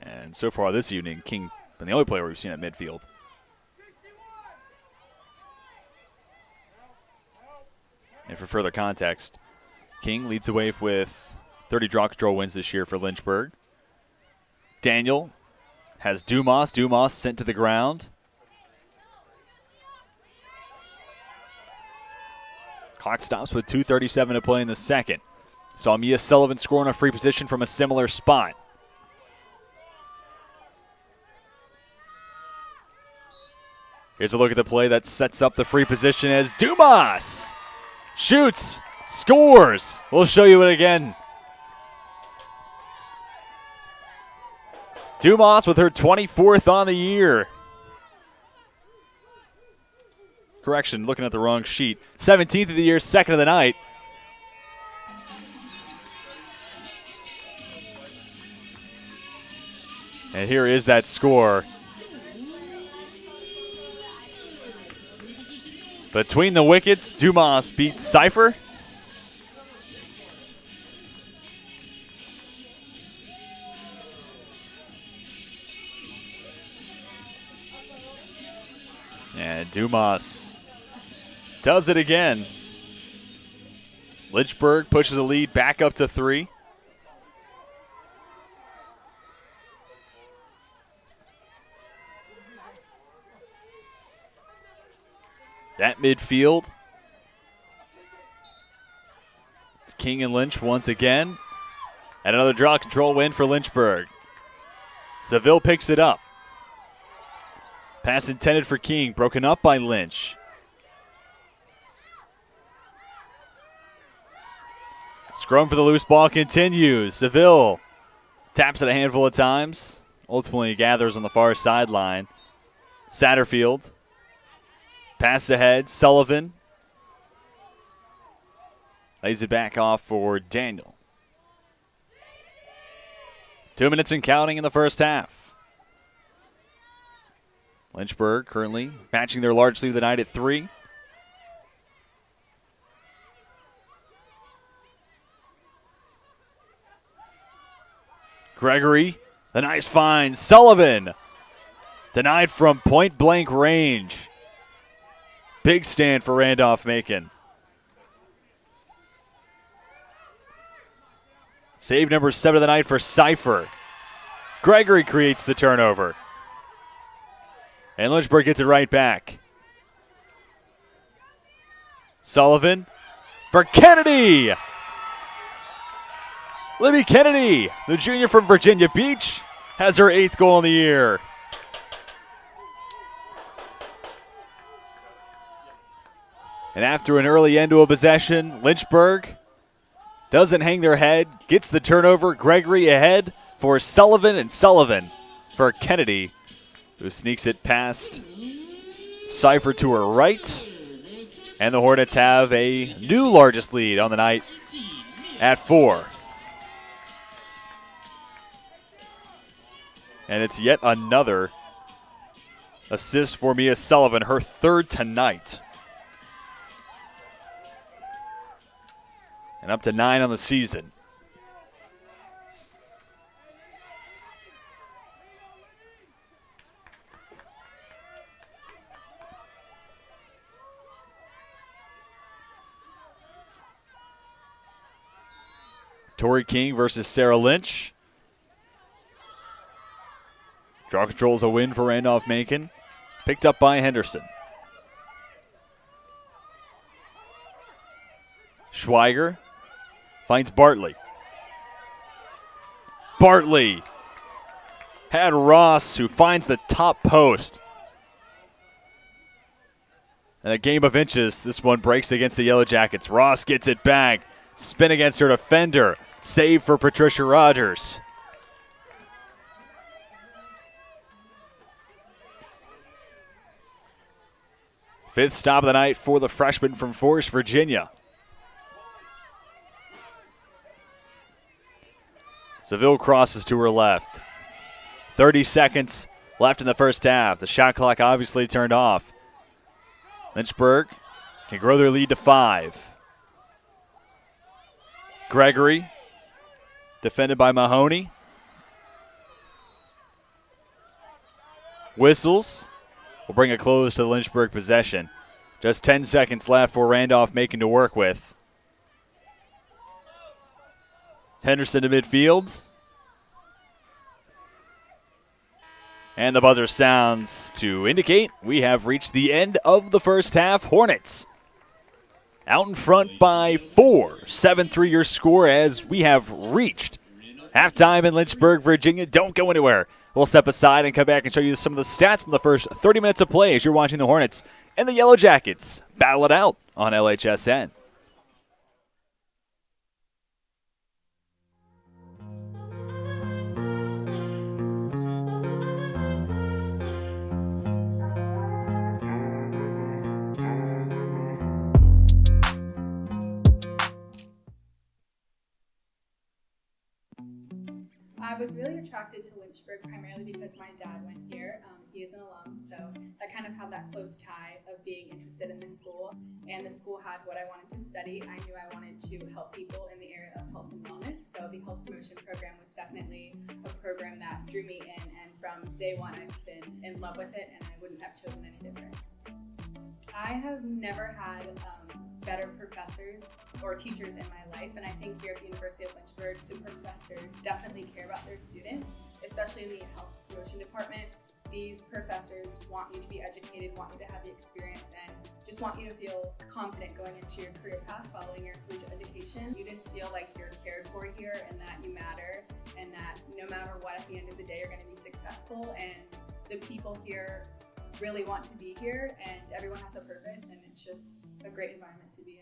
And so far this evening, King been the only player we've seen at midfield. And for further context, King leads the way with 30 draw control wins this year for Lynchburg. Daniel has Dumas. Dumas sent to the ground. Clock stops with 2:37 to play in the second. Saw Mia Sullivan score on a free position from a similar spot. Here's a look at the play that sets up the free position as Dumas shoots, scores. We'll show you it again. Dumas with her 24th on the year. Correction, looking at the wrong sheet. 17th of the year, second of the night. And here is that score. Between the wickets, Dumas beats Cypher. And Dumas does it again. Lynchburg pushes the lead back up to 3. At midfield, it's King and Lynch once again. And another draw control win for Lynchburg. Seville picks it up. Pass intended for King, broken up by Lynch. Scrum for the loose ball continues. Seville taps it a handful of times. Ultimately gathers on the far sideline. Satterfield. Pass ahead, Sullivan. Lays it back off for Daniel. 2 minutes and counting in the first half. Lynchburg currently matching their large lead of the night at 3. Gregory, the nice find. Sullivan denied from point-blank range. Big stand for Randolph-Macon. Save number 7 of the night for Cypher. Gregory creates the turnover. And Lynchburg gets it right back. Sullivan for Kennedy. Libby Kennedy, the junior from Virginia Beach, has her 8th goal in the year. And after an early end to a possession, Lynchburg doesn't hang their head, gets the turnover. Gregory ahead for Sullivan, and Sullivan for Kennedy, who sneaks it past Cypher to her right. And the Hornets have a new largest lead on the night at 4. And it's yet another assist for Mia Sullivan, her 3rd tonight. And up to 9 on the season. Tori King versus Sarah Lynch. Draw control is a win for Randolph-Macon. Picked up by Henderson. Schweiger finds Bartley. Bartley had Ross, who finds the top post. And a game of inches, this one breaks against the Yellow Jackets. Ross gets it back. Spin against her defender. Save for Patricia Rogers. Fifth stop of the night for the freshman from Forest, Virginia. Seville crosses to her left. 30 seconds left in the first half. The shot clock obviously turned off. Lynchburg can grow their lead to 5. Gregory, defended by Mahoney. Whistles will bring a close to the Lynchburg possession. Just 10 seconds left for Randolph-Macon to work with. Henderson to midfield. And the buzzer sounds to indicate we have reached the end of the first half. Hornets out in front by 4. 7-3 your score as we have reached halftime in Lynchburg, Virginia. Don't go anywhere. We'll step aside and come back and show you some of the stats from the first 30 minutes of play as you're watching the Hornets and the Yellow Jackets battle it out on LHSN. I was really attracted to Lynchburg primarily because my dad went here. He is an alum, so I kind of had that close tie of being interested in this school. And the school had what I wanted to study. I knew I wanted to help people in the area of health and wellness, so the health promotion program was definitely a program that drew me in. And from day one, I've been in love with it, and I wouldn't have chosen any different. I have never had better professors or teachers in my life, and I think here at the University of Lynchburg, the professors definitely care about their students, especially in the health promotion department. These professors want you to be educated, want you to have the experience, and just want you to feel confident going into your career path following your collegiate education. You just feel like you're cared for here and that you matter, and that no matter what, at the end of the day, you're going to be successful, and the people here really want to be here, and everyone has a purpose, and it's just a great environment to be in.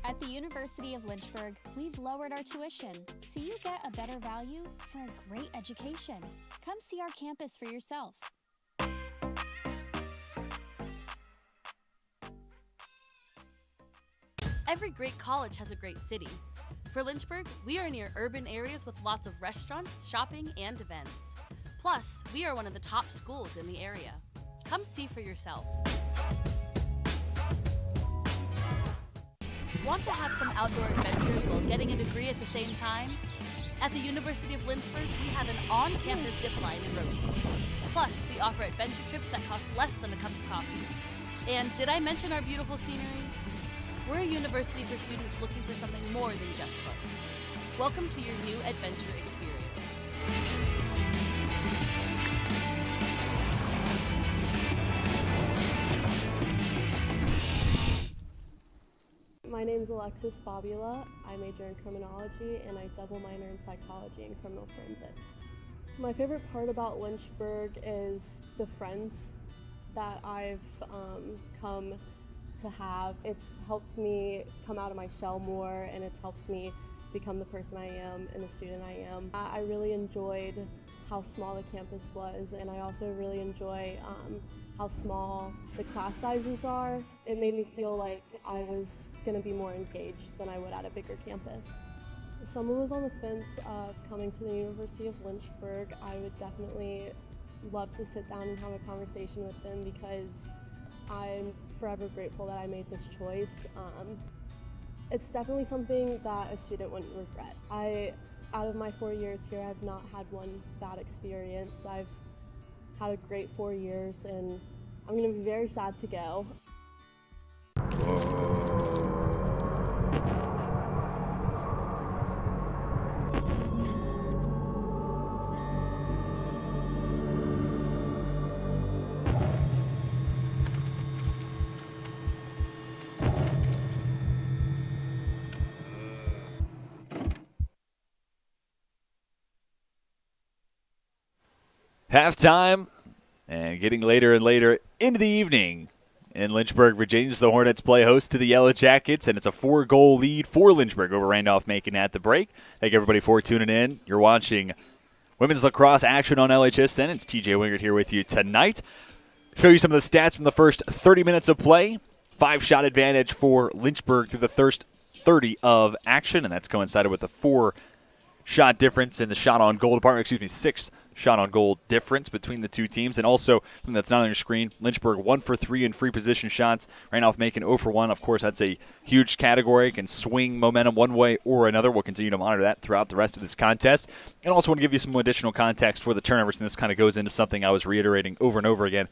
At the University of Lynchburg, we've lowered our tuition, so you get a better value for a great education. Come see our campus for yourself. Every great college has a great city. For Lynchburg, we are near urban areas with lots of restaurants, shopping, and events. Plus, we are one of the top schools in the area. Come see for yourself. Want to have some outdoor adventures while getting a degree at the same time? At the University of Lynchburg, we have an on-campus zip line and rope course. Plus, we offer adventure trips that cost less than a cup of coffee. And did I mention our beautiful scenery? We're a university for students looking for something more than just books. Welcome to your new adventure experience. My name is Alexis Fabula. I major in criminology and I double minor in psychology and criminal forensics. My favorite part about Lynchburg is the friends that I've come to have. It's helped me come out of my shell more, and it's helped me become the person I am and the student I am. I really enjoyed how small the campus was, and I also really enjoy how small the class sizes are. It made me feel like I was going to be more engaged than I would at a bigger campus. If someone was on the fence of coming to the University of Lynchburg, I would definitely love to sit down and have a conversation with them because I'm forever grateful that I made this choice. It's definitely something that a student wouldn't regret. I out of my 4 years here, I've not had one bad experience. I've had a great 4 years, and I'm going to be very sad to go. Halftime, and getting later and later into the evening in Lynchburg, Virginia. The Hornets play host to the Yellow Jackets, and it's a 4-goal lead for Lynchburg over Randolph-Macon at the break. Thank everybody for tuning in. You're watching women's lacrosse action on LHSN. It's TJ Wingert here with you tonight. Show you some of the stats from the first 30 minutes of play. 5-shot advantage for Lynchburg through the first 30 of action, and that's coincided with a 4-shot difference in the shot on goal department. 6 shot on goal difference between the two teams. And also, something that's not on your screen, Lynchburg 1 for 3 in free position shots. Randolph-Macon 0 for 1. Of course, that's a huge category. Can swing momentum one way or another. We'll continue to monitor that throughout the rest of this contest. And also want to give you some additional context for the turnovers. And this kind of goes into something I was reiterating over and over again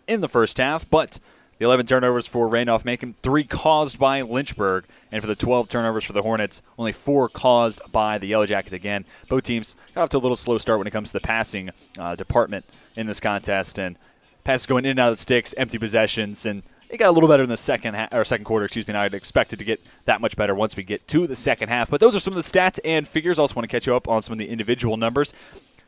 in the first half. But the 11 turnovers for Randolph-Macon, 3 caused by Lynchburg. And for the 12 turnovers for the Hornets, only 4 caused by the Yellow Jackets. Again, both teams got off to a little slow start when it comes to the passing department in this contest. And passes going in and out of the sticks, empty possessions. And it got a little better in the second quarter. And I'd expect it to get that much better once we get to the second half. But those are some of the stats and figures. I also want to catch you up on some of the individual numbers.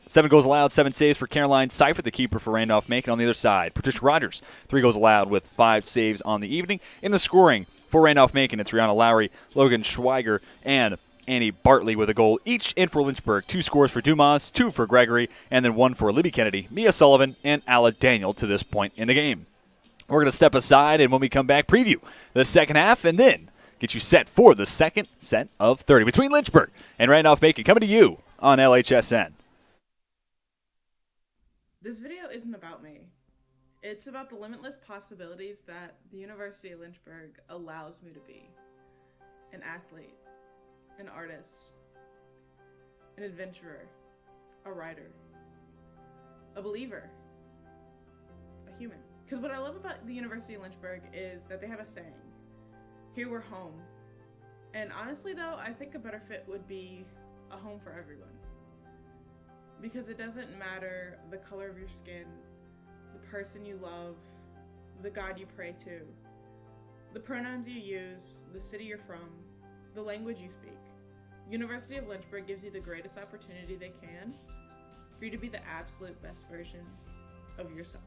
7 goals allowed, 7 saves for Caroline Seifert, the keeper for Randolph-Macon. On the other side, Patricia Rogers, 3 goals allowed with 5 saves on the evening. In the scoring for Randolph-Macon, it's Rihanna Lowry, Logan Schweiger, and Annie Bartley with a goal each. In for Lynchburg, 2 scores for Dumas, 2 for Gregory, and then 1 for Libby Kennedy, Mia Sullivan, and Alla Daniel to this point in the game. We're going to step aside, and when we come back, preview the second half, and then get you set for the second set of 30 between Lynchburg and Randolph-Macon, coming to you on LHSN. This video isn't about me. It's about the limitless possibilities that the University of Lynchburg allows me to be. An athlete, an artist, an adventurer, a writer, a believer, a human. Because what I love about the University of Lynchburg is that they have a saying, here we're home. And honestly though, I think a better fit would be a home for everyone. Because it doesn't matter the color of your skin, the person you love, the God you pray to, the pronouns you use, the city you're from, the language you speak. University of Lynchburg gives you the greatest opportunity they can for you to be the absolute best version of yourself.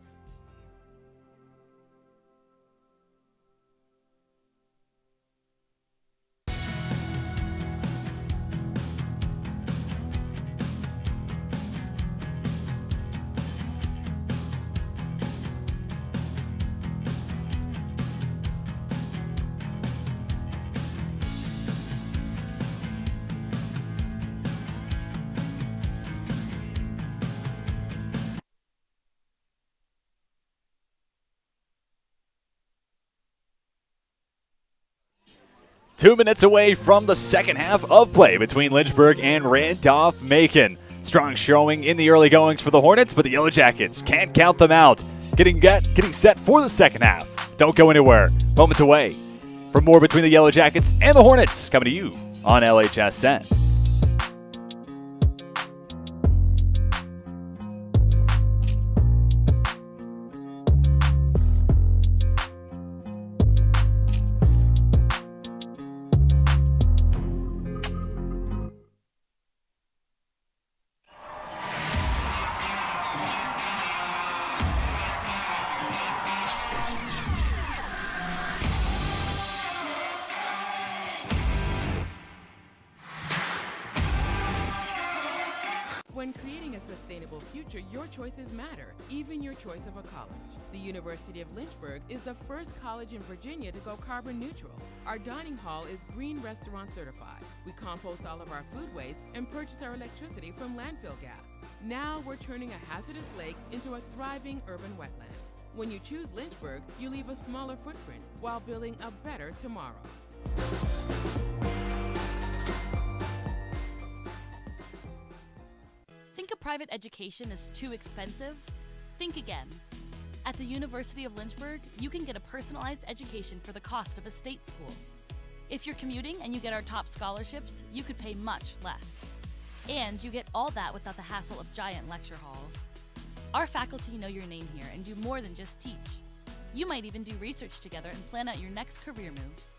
Two minutes away from the second half of play between Lynchburg and Randolph-Macon. Strong showing in the early goings for the Hornets, but the Yellow Jackets can't count them out. Getting set for the second half. Don't go anywhere. Moments away. For more between the Yellow Jackets and the Hornets, coming to you on LHSN. When creating a sustainable future, your choices matter, even your choice of a college. The University of Lynchburg is the first college in Virginia to go carbon neutral. Our dining hall is Green Restaurant certified. We compost all of our food waste and purchase our electricity from landfill gas. Now we're turning a hazardous lake into a thriving urban wetland. When you choose Lynchburg, you leave a smaller footprint while building a better tomorrow. private education is too expensive? Think again. At the University of Lynchburg, you can get a personalized education for the cost of a state school. If you're commuting and you get our top scholarships, you could pay much less. And you get all that without the hassle of giant lecture halls. Our faculty know your name here and do more than just teach. You might even do research together and plan out your next career moves.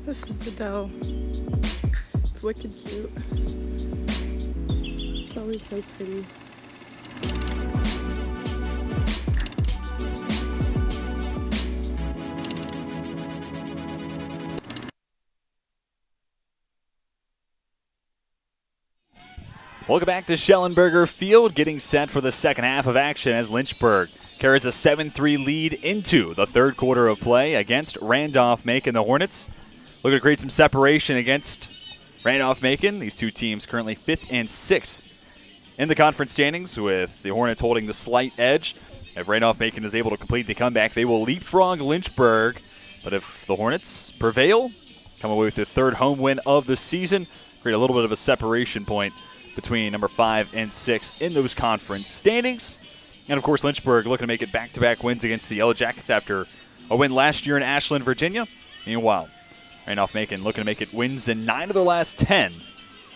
This is the dough. It's wicked cute. It's always so pretty. Welcome back to Schellenberger Field, getting set for the second half of action as Lynchburg carries a 7-3 lead into the third quarter of play against Randolph-Macon. The Hornets looking to create some separation against Randolph-Macon. These two teams currently 5th and 6th in the conference standings, with the Hornets holding the slight edge. If Randolph-Macon is able to complete the comeback, they will leapfrog Lynchburg. But if the Hornets prevail, come away with their third home win of the season, create a little bit of a separation point between number 5 and 6 in those conference standings. And, of course, Lynchburg looking to make it back-to-back wins against the Yellow Jackets after a win last year in Ashland, Virginia. Meanwhile, Randolph-Macon looking to make it wins in 9 of their last 10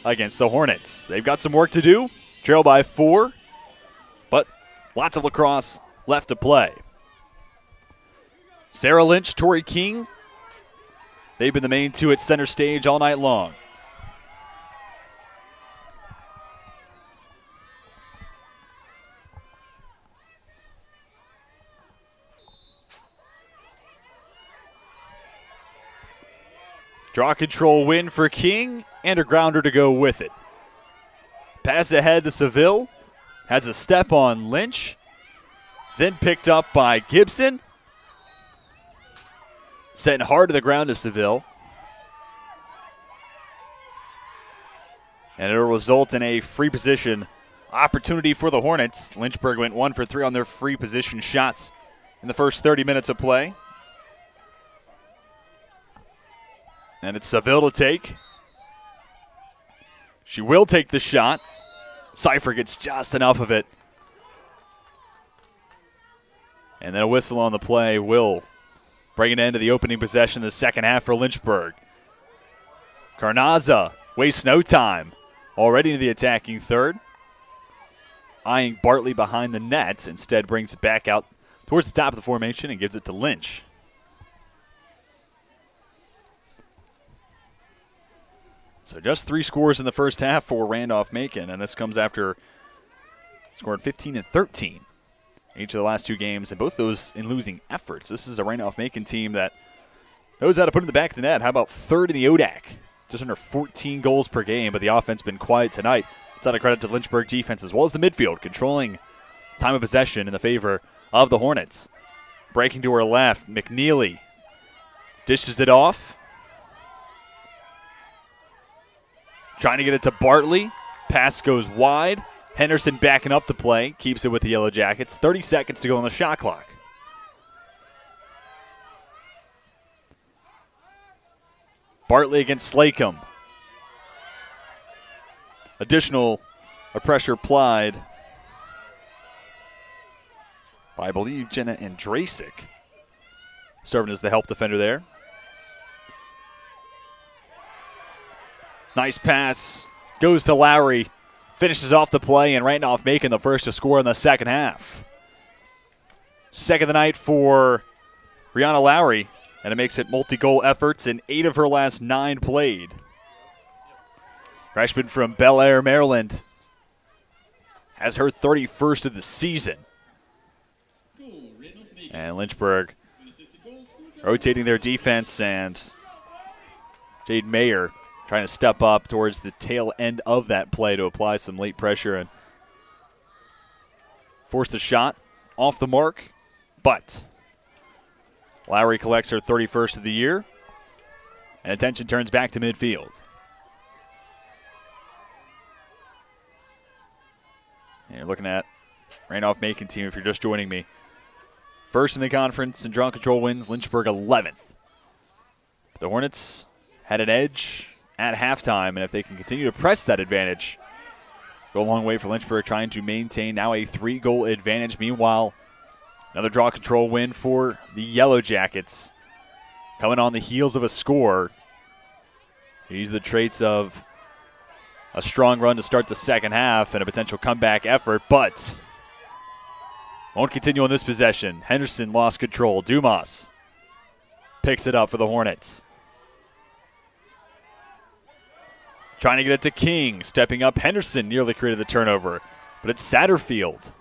against the Hornets. They've got some work to do, trail by 4, but lots of lacrosse left to play. Sarah Lynch, Tori King, they've been the main two at center stage all night long. Draw control win for King, and a grounder to go with it. Pass ahead to Seville. Has a step on Lynch. Then picked up by Gibson. Sent hard to the ground to Seville. And it'll result in a free position opportunity for the Hornets. Lynchburg went 1 for 3 on their free position shots in the first 30 minutes of play. And it's Seville to take. She will take the shot. Cypher gets just enough of it. And then a whistle on the play will bring an end to the opening possession of the second half for Lynchburg. Carnaza wastes no time. Already into the attacking third. Eyeing Bartley behind the net. Instead brings it back out towards the top of the formation and gives it to Lynch. So just 3 scores in the first half for Randolph-Macon, and this comes after scoring 15 and 13 each of the last 2 games, and both those in losing efforts. This is a Randolph-Macon team that knows how to put in the back of the net. How about third in the ODAC? Just under 14 goals per game, but the offense been quiet tonight. It's out of credit to Lynchburg defense as well as the midfield, controlling time of possession in the favor of the Hornets. Breaking to her left, McNeely dishes it off. Trying to get it to Bartley. Pass goes wide. Henderson backing up the play. Keeps it with the Yellow Jackets. 30 seconds to go on the shot clock. Bartley against Slacum. Additional pressure applied by, I believe, Jenna Andrasic. Serving as the help defender there. Nice pass. Goes to Lowry. Finishes off the play, and Randolph-Macon the first to score in the second half. Second of the night for Brianna Lowry, and it makes it multi-goal efforts in 8 of her last 9 played. Freshman from Bel Air, Maryland, has her 31st of the season. And Lynchburg rotating their defense, and Jade Mayer trying to step up towards the tail end of that play to apply some late pressure and force the shot off the mark. But Lowry collects her 31st of the year, and attention turns back to midfield. And you're looking at Randolph-Macon team, if you're just joining me. First in the conference in draw control wins, Lynchburg 11th. The Hornets had an edge at halftime, and if they can continue to press that advantage, go a long way for Lynchburg trying to maintain now a 3-goal advantage. Meanwhile, another draw control win for the Yellow Jackets. Coming on the heels of a score. These are the traits of a strong run to start the second half and a potential comeback effort, but won't continue on this possession. Henderson lost control. Dumas picks it up for the Hornets. Trying to get it to King. Stepping up, Henderson nearly created the turnover, but it's Satterfield.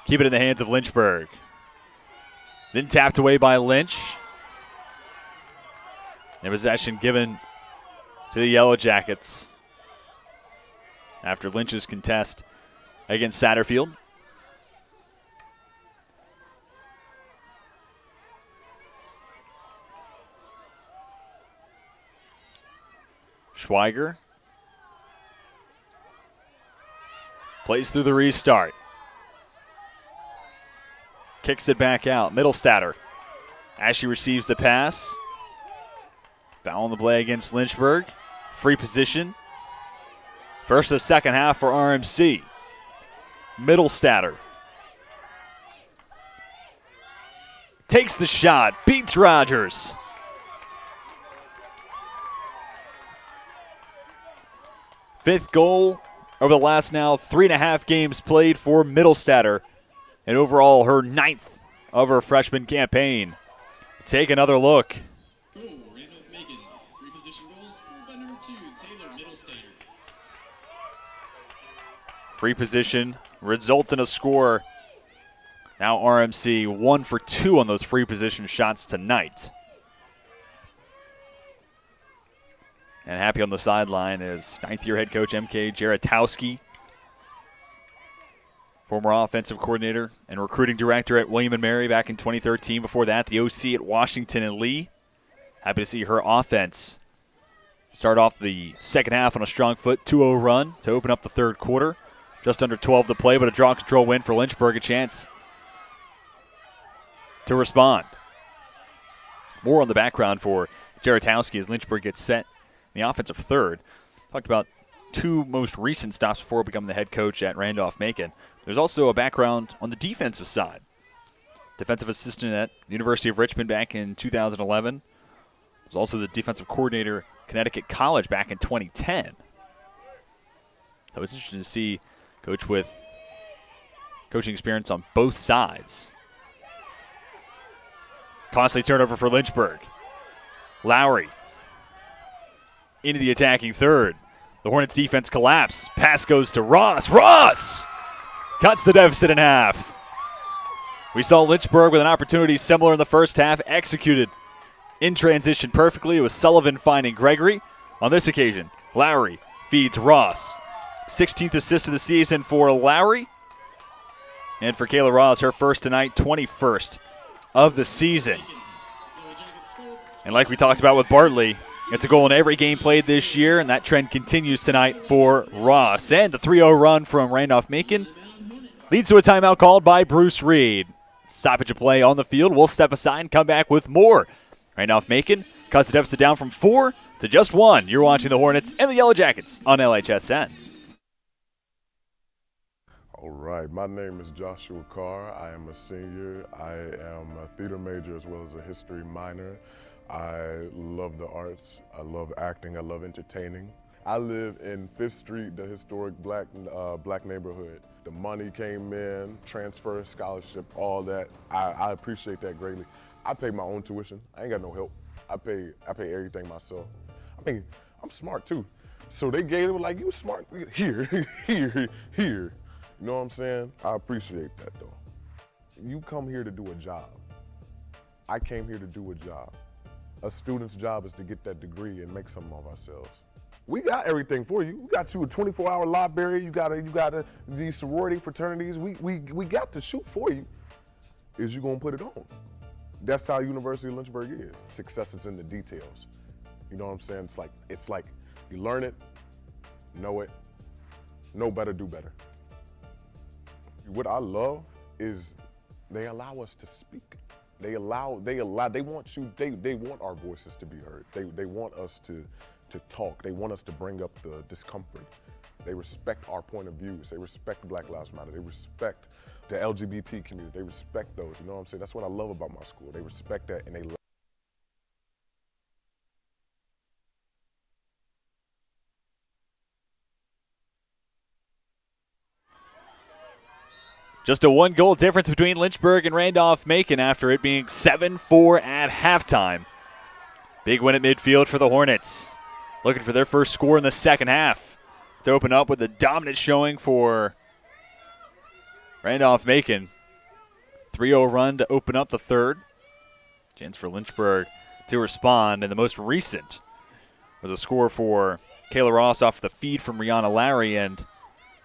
Keep it in the hands of Lynchburg. Then tapped away by Lynch. And possession given to the Yellow Jackets after Lynch's contest against Satterfield. Schweiger plays through the restart. Kicks it back out. Middlestatter as she receives the pass. Foul on the play against Lynchburg. Free position. First of the second half for RMC. Middlestatter takes the shot. Beats Rogers. Fifth goal over the last now 3.5 games played for Middlestatter. And overall her 9th of her freshman campaign. Take another look. Randolph-Macon. Reposition goals by number 2, Taylor Middlestatter. Free position results in a score. Now RMC 1 for 2 on those free position shots tonight. And happy on the sideline is 9th-year head coach M.K. Jaratowski, former offensive coordinator and recruiting director at William & Mary back in 2013. Before that, the OC at Washington and Lee. Happy to see her offense start off the second half on a strong foot, 2-0 run to open up the third quarter. Just under 12 to play, but a draw control win for Lynchburg, a chance to respond. More on the background for Jaratowski as Lynchburg gets set in the offensive third. Talked about 2 most recent stops before becoming the head coach at Randolph-Macon. There's also a background on the defensive side. Defensive assistant at the University of Richmond back in 2011. Was also the defensive coordinator at Connecticut College back in 2010. So it's interesting to see coach with coaching experience on both sides. Costly turnover for Lynchburg. Lowry into the attacking third. The Hornets defense collapse. Pass goes to Ross. Ross cuts the deficit in half. We saw Lynchburg with an opportunity similar in the first half, executed in transition perfectly. It was Sullivan finding Gregory. On this occasion, Lowry feeds Ross. 16th assist of the season for Lowry. And for Kayla Ross, her first tonight, 21st of the season. And like we talked about with Bartley, it's a goal in every game played this year, and that trend continues tonight for Ross. And the 3-0 run from Randolph-Macon leads to a timeout called by Bruce Reed. Stoppage of play on the field. We'll step aside and come back with more. Randolph-Macon cuts the deficit down from 4 to just 1. You're watching the Hornets and the Yellow Jackets on LHSN. All right, my name is Joshua Carr. I am a senior. I am a theater major as well as a history minor. I love the arts. I love acting. I love entertaining. I live in 5th Street, the historic black neighborhood. The money came in, transfer, scholarship, all that. I appreciate that greatly. I pay my own tuition. I ain't got no help. I pay everything myself. I mean, I'm smart too. So they gave it like, you smart, here. You know what I'm saying? I appreciate that though. You come here to do a job. I came here to do a job. A student's job is to get that degree and make something of ourselves. We got everything for you. We got you a 24-hour library. You got these sorority fraternities. We got the shoot for you. Is you gonna put it on? That's how University of Lynchburg is. Success is in the details. You know what I'm saying? It's like you learn it, know better, do better. What I love is they allow us to speak. They want you. They want our voices to be heard. They want us to talk. They want us to bring up the discomfort. They respect our point of views. They respect Black Lives Matter. They respect the LGBT community. They respect those. You know what I'm saying? That's what I love about my school. They respect that, and they. Just a 1-goal difference between Lynchburg and Randolph-Macon after it being 7-4 at halftime. Big win at midfield for the Hornets. Looking for their first score in the second half to open up with a dominant showing for Randolph-Macon. 3-0 run to open up the third. Chance for Lynchburg to respond, and the most recent was a score for Kayla Ross off the feed from Rihanna Larry, and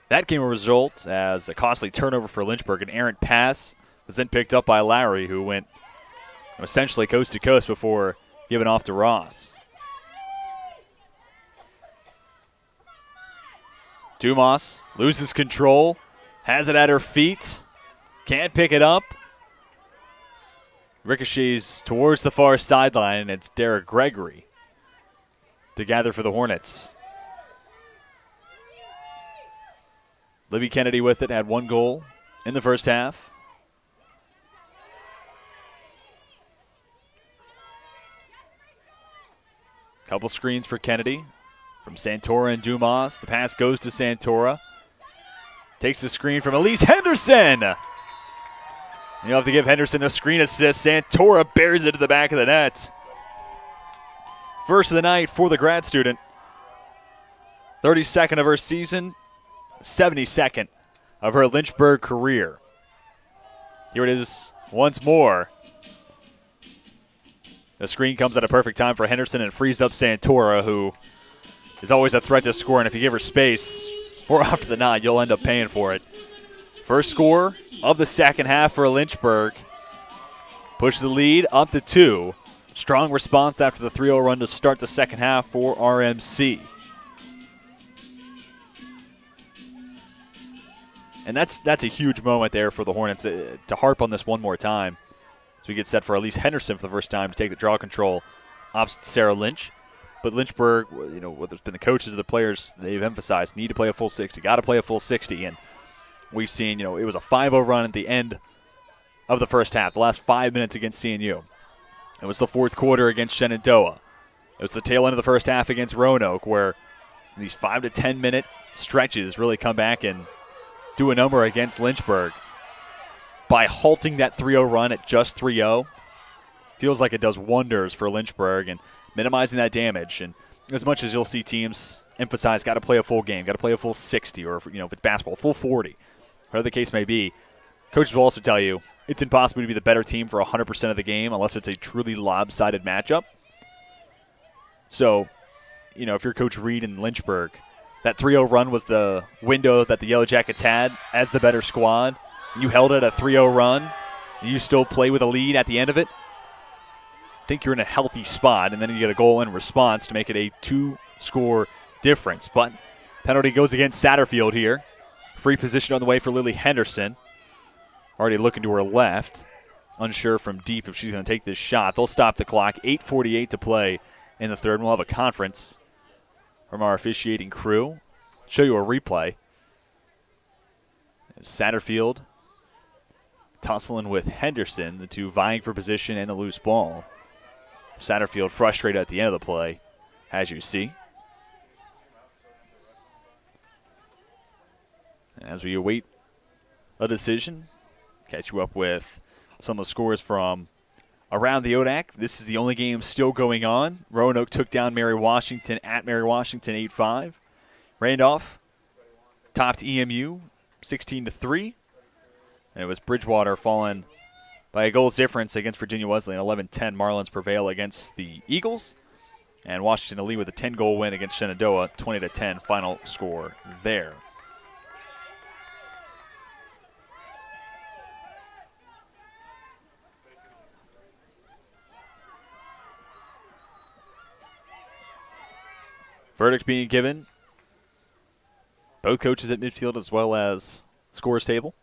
that came a result as a costly turnover for Lynchburg. An errant pass was then picked up by Larry, who went essentially coast to coast before giving off to Ross. Dumas loses control, has it at her feet, can't pick it up. Ricochets towards the far sideline, and it's Derek Gregory to gather for the Hornets. Libby Kennedy with it, had 1 goal in the first half. Couple screens for Kennedy from Santora and Dumas. The pass goes to Santora. Takes the screen from Elise Henderson. You have to give Henderson a screen assist. Santora buries it to the back of the net. First of the night for the grad student. 32nd of her season. 72nd of her Lynchburg career. Here it is once more. The screen comes at a perfect time for Henderson and frees up Santora, who is always a threat to score, and if you give her space, more often than not, you'll end up paying for it. First score of the second half for Lynchburg. Pushes the lead up to 2. Strong response after the 3-0 run to start the second half for RMC. And that's a huge moment there for the Hornets to harp on this one more time as we get set for Elise Henderson for the first time to take the draw control opposite Sarah Lynch. But Lynchburg, you know, whether it's been the coaches or the players, they've emphasized need to play a full 60, got to play a full 60. And we've seen, you know, it was a 5-0 run at the end of the first half, the last 5 minutes against CNU. It was the fourth quarter against Shenandoah. It was the tail end of the first half against Roanoke, where these 5 to 10 minute stretches really come back and do a number against Lynchburg. By halting that 3-0 run at just 3-0, feels like it does wonders for Lynchburg and minimizing that damage. And as much as you'll see teams emphasize got to play a full game, got to play a full 60, or if it's basketball, full 40, whatever the case may be, coaches will also tell you it's impossible to be the better team for 100% of the game unless it's a truly lopsided matchup. So, if you're Coach Reed in Lynchburg, that 3-0 run was the window that the Yellow Jackets had as the better squad. You held it a 3-0 run, and you still play with a lead at the end of it. I think you're in a healthy spot, and then you get a goal in response to make it a 2-score difference. But penalty goes against Satterfield here. Free position on the way for Lily Henderson. Already looking to her left. Unsure from deep if she's going to take this shot. They'll stop the clock. 8:48 to play in the third. We'll have a conference from our officiating crew. Show you a replay. Satterfield tussling with Henderson, the two vying for position and a loose ball. Satterfield frustrated at the end of the play, as you see. As we await a decision, catch you up with some of the scores from around the ODAC. This is the only game still going on. Roanoke took down Mary Washington at Mary Washington 8-5. Randolph topped EMU 16-3. And it was Bridgewater falling by a goals difference against Virginia Wesleyan. 11-10 Marlins prevail against the Eagles. And Washington to lead with a 10-goal win against Shenandoah. 20-10 final score there. Verdict being given. Both coaches at midfield as well as scores table.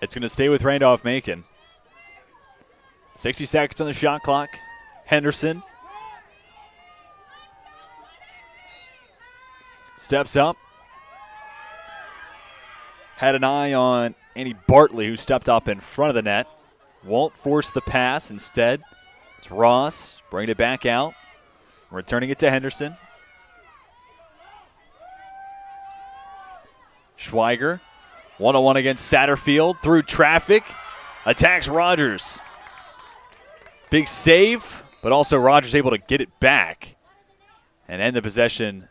It's going to stay with Randolph-Macon. 60 seconds on the shot clock. Henderson steps up. Had an eye on Annie Bartley, who stepped up in front of the net. Won't force the pass. Instead, it's Ross bringing it back out. Returning it to Henderson. Schweiger, one-on-one against Satterfield. Through traffic. Attacks Rogers. Big save, but also Rogers able to get it back and end the possession.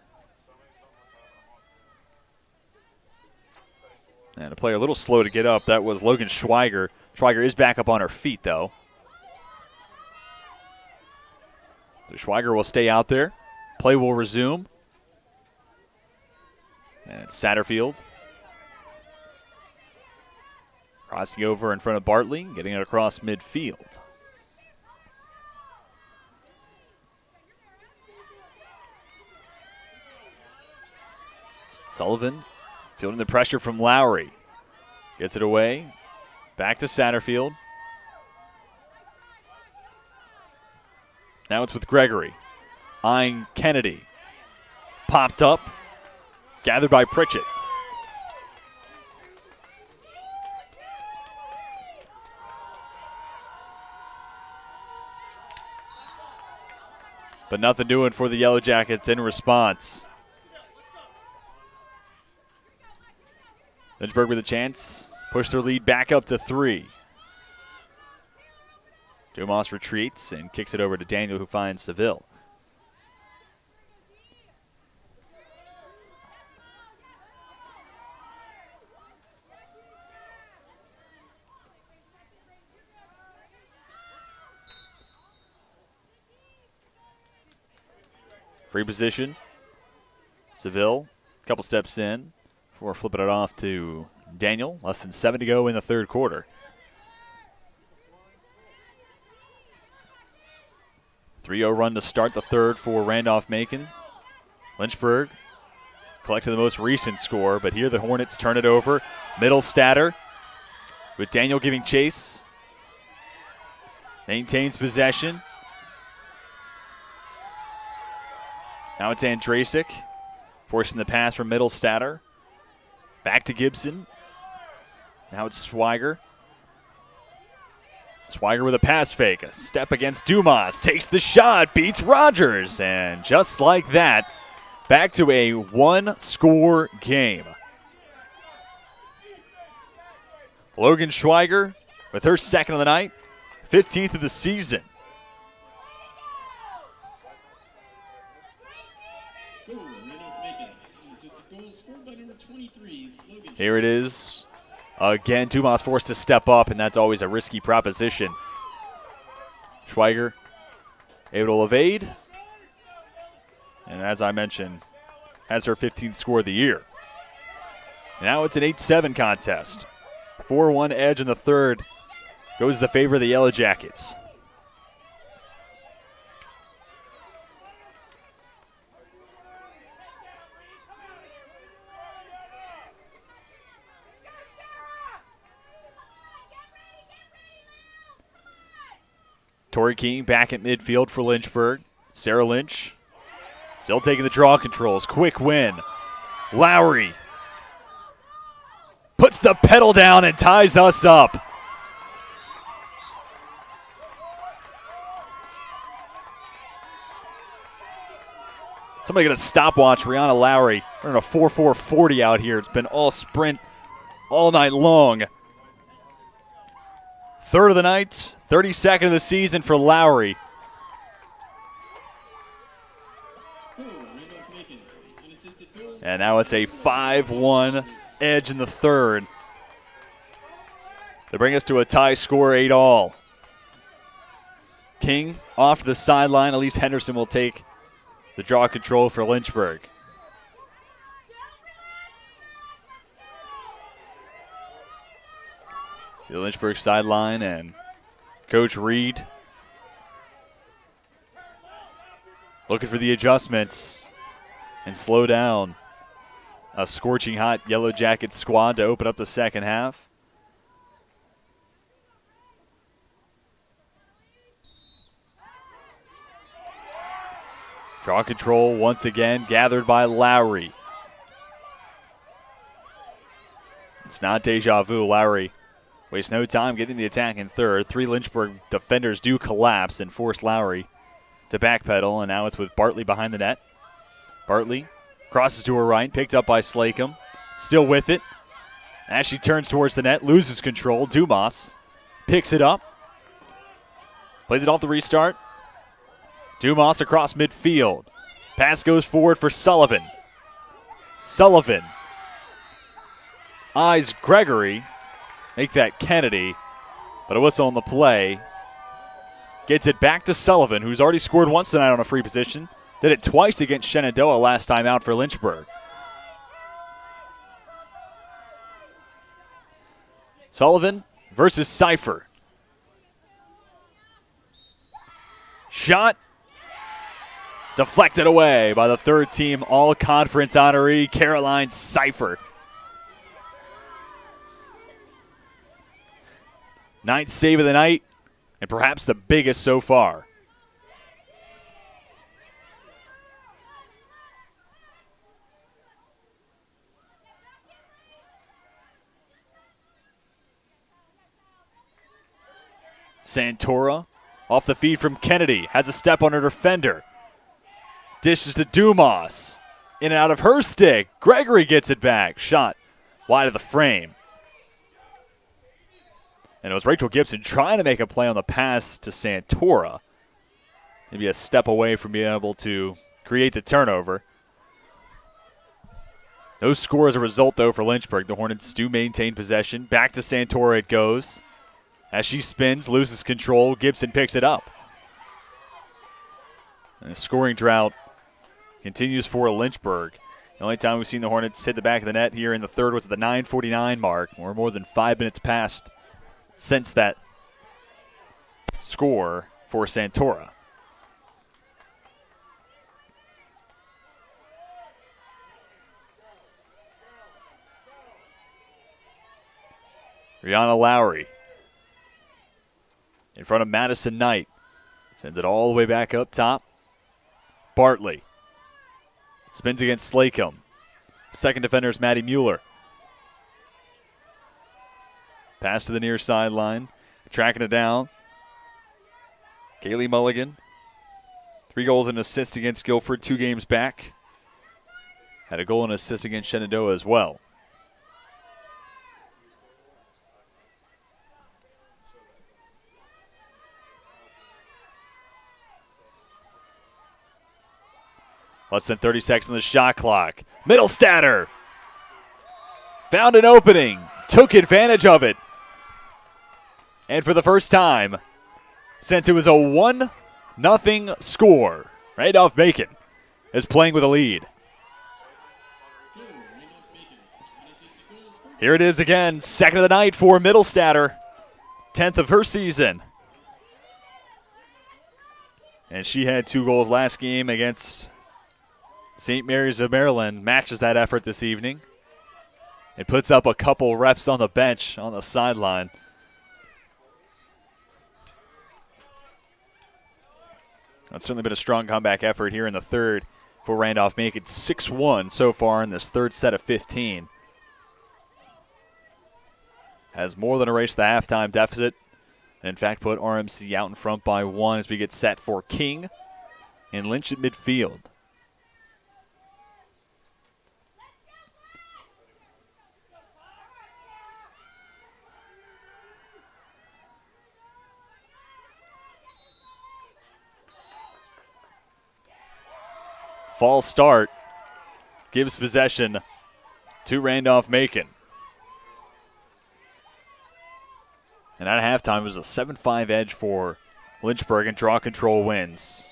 And a player a little slow to get up. That was Logan Schweiger. Schweiger is back up on her feet, though. So Schweiger will stay out there. Play will resume. And it's Satterfield. Crossing over in front of Bartley, getting it across midfield. Sullivan feeling the pressure from Lowry. Gets it away. Back to Satterfield. Now it's with Gregory. Eyeing Kennedy. Popped up. Gathered by Pritchett. But nothing doing for the Yellow Jackets in response. Lynchburg with a chance. Push their lead back up to 3. Dumas retreats and kicks it over to Daniel, who finds Seville. Free position. Seville, a couple steps in before flipping it off to Daniel. Less than 7 to go in the third quarter. 3-0 run to start the third for Randolph-Macon. Lynchburg collected the most recent score, but here the Hornets turn it over. Middle Statter with Daniel giving chase. Maintains possession. Now it's Andrasic forcing the pass from Middle Statter. Back to Gibson. Now it's Schweiger. Schweiger with a pass fake. A step against Dumas. Takes the shot. Beats Rogers. And just like that, back to a one-score game. Logan Schweiger with her second of the night. 15th of the season. Here it is. Again, Dumas forced to step up, and that's always a risky proposition. Schweiger able to evade. And as I mentioned, has her 15th score of the year. Now it's an 8-7 contest. 4-1 edge in the third goes the favor of the Yellow Jackets. Tori King back at midfield for Lynchburg. Sarah Lynch still taking the draw controls. Quick win. Lowry puts the pedal down and ties us up. Somebody get a stopwatch. Brianna Lowry running a 4.440 out here. It's been all sprint all night long. Third of the night, 32nd of the season for Lowry. And now it's a 5-1 edge in the third. They bring us to a tie score, 8-all. King off the sideline. Elise Henderson will take the draw control for Lynchburg. The Lynchburg sideline and Coach Reed looking for the adjustments and slow down a scorching hot Yellow Jacket squad to open up the second half. Draw control once again, gathered by Lowry. It's not deja vu. Lowry wastes no time getting the attack in third. 3 Lynchburg defenders do collapse and force Lowry to backpedal, and now it's with Bartley behind the net. Bartley crosses to her right, picked up by Slacum. Still with it. As she turns towards the net, loses control. Dumas picks it up. Plays it off the restart. Dumas across midfield. Pass goes forward for Sullivan. Sullivan eyes Gregory. Make that Kennedy. But a whistle on the play. Gets it back to Sullivan, who's already scored once tonight on a free position. Did it twice against Shenandoah last time out for Lynchburg. Sullivan versus Cipher. Shot deflected away by the third-team all-conference honoree, Caroline Cipher. 9th save of the night, and perhaps the biggest so far. Santora off the feed from Kennedy. Has a step on her defender. Dishes to Dumas. In and out of her stick. Gregory gets it back. Shot wide of the frame. And it was Rachel Gibson trying to make a play on the pass to Santora. Maybe a step away from being able to create the turnover. No score as a result, though, for Lynchburg. The Hornets do maintain possession. Back to Santora it goes. As she spins, loses control, Gibson picks it up. And the scoring drought continues for Lynchburg. The only time we've seen the Hornets hit the back of the net here in the third was at the 9:49 mark. We're more than 5 minutes past since that score for Santora. Rihanna Lowry in front of Madison Knight. Sends it all the way back up top. Bartley spins against Slacum. Second defender is Maddie Mueller. Pass to the near sideline. Tracking it down. Kaylee Mulligan. 3 goals and assist against Guilford 2 games back. Had a goal and assist against Shenandoah as well. Less than 30 seconds on the shot clock. Middlestatter found an opening, took advantage of it. And for the first time, since it was a 1-0 score, Randolph-Macon is playing with a lead. Here it is again, second of the night for Middlestatter, 10th of her season. And she had 2 goals last game against St. Mary's of Maryland. Matches that effort this evening. It puts up a couple reps on the bench on the sideline. That's certainly been a strong comeback effort here in the third for Randolph-Macon. 6-1 so far in this third set of 15. Has more than erased the halftime deficit. And in fact put RMC out in front by 1 as we get set for King and Lynch at midfield. False start gives possession to Randolph-Macon. And at halftime, it was a 7-5 edge for Lynchburg, and draw control wins.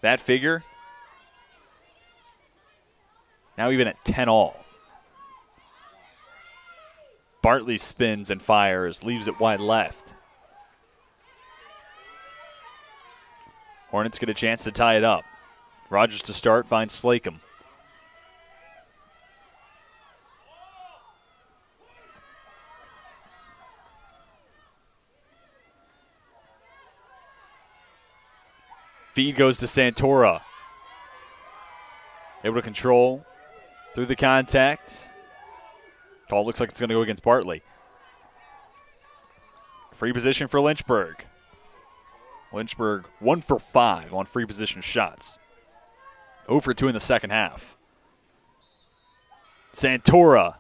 That figure, now even at 10-all. Bartley spins and fires, leaves it wide left. Hornets get a chance to tie it up. Rogers to start, finds Slacum. Feed goes to Santora. able to control through the contact. Call looks like it's going to go against Bartley. Free position for Lynchburg. Lynchburg 1 for 5 on free position shots. 0 for 2 in the second half. Santora.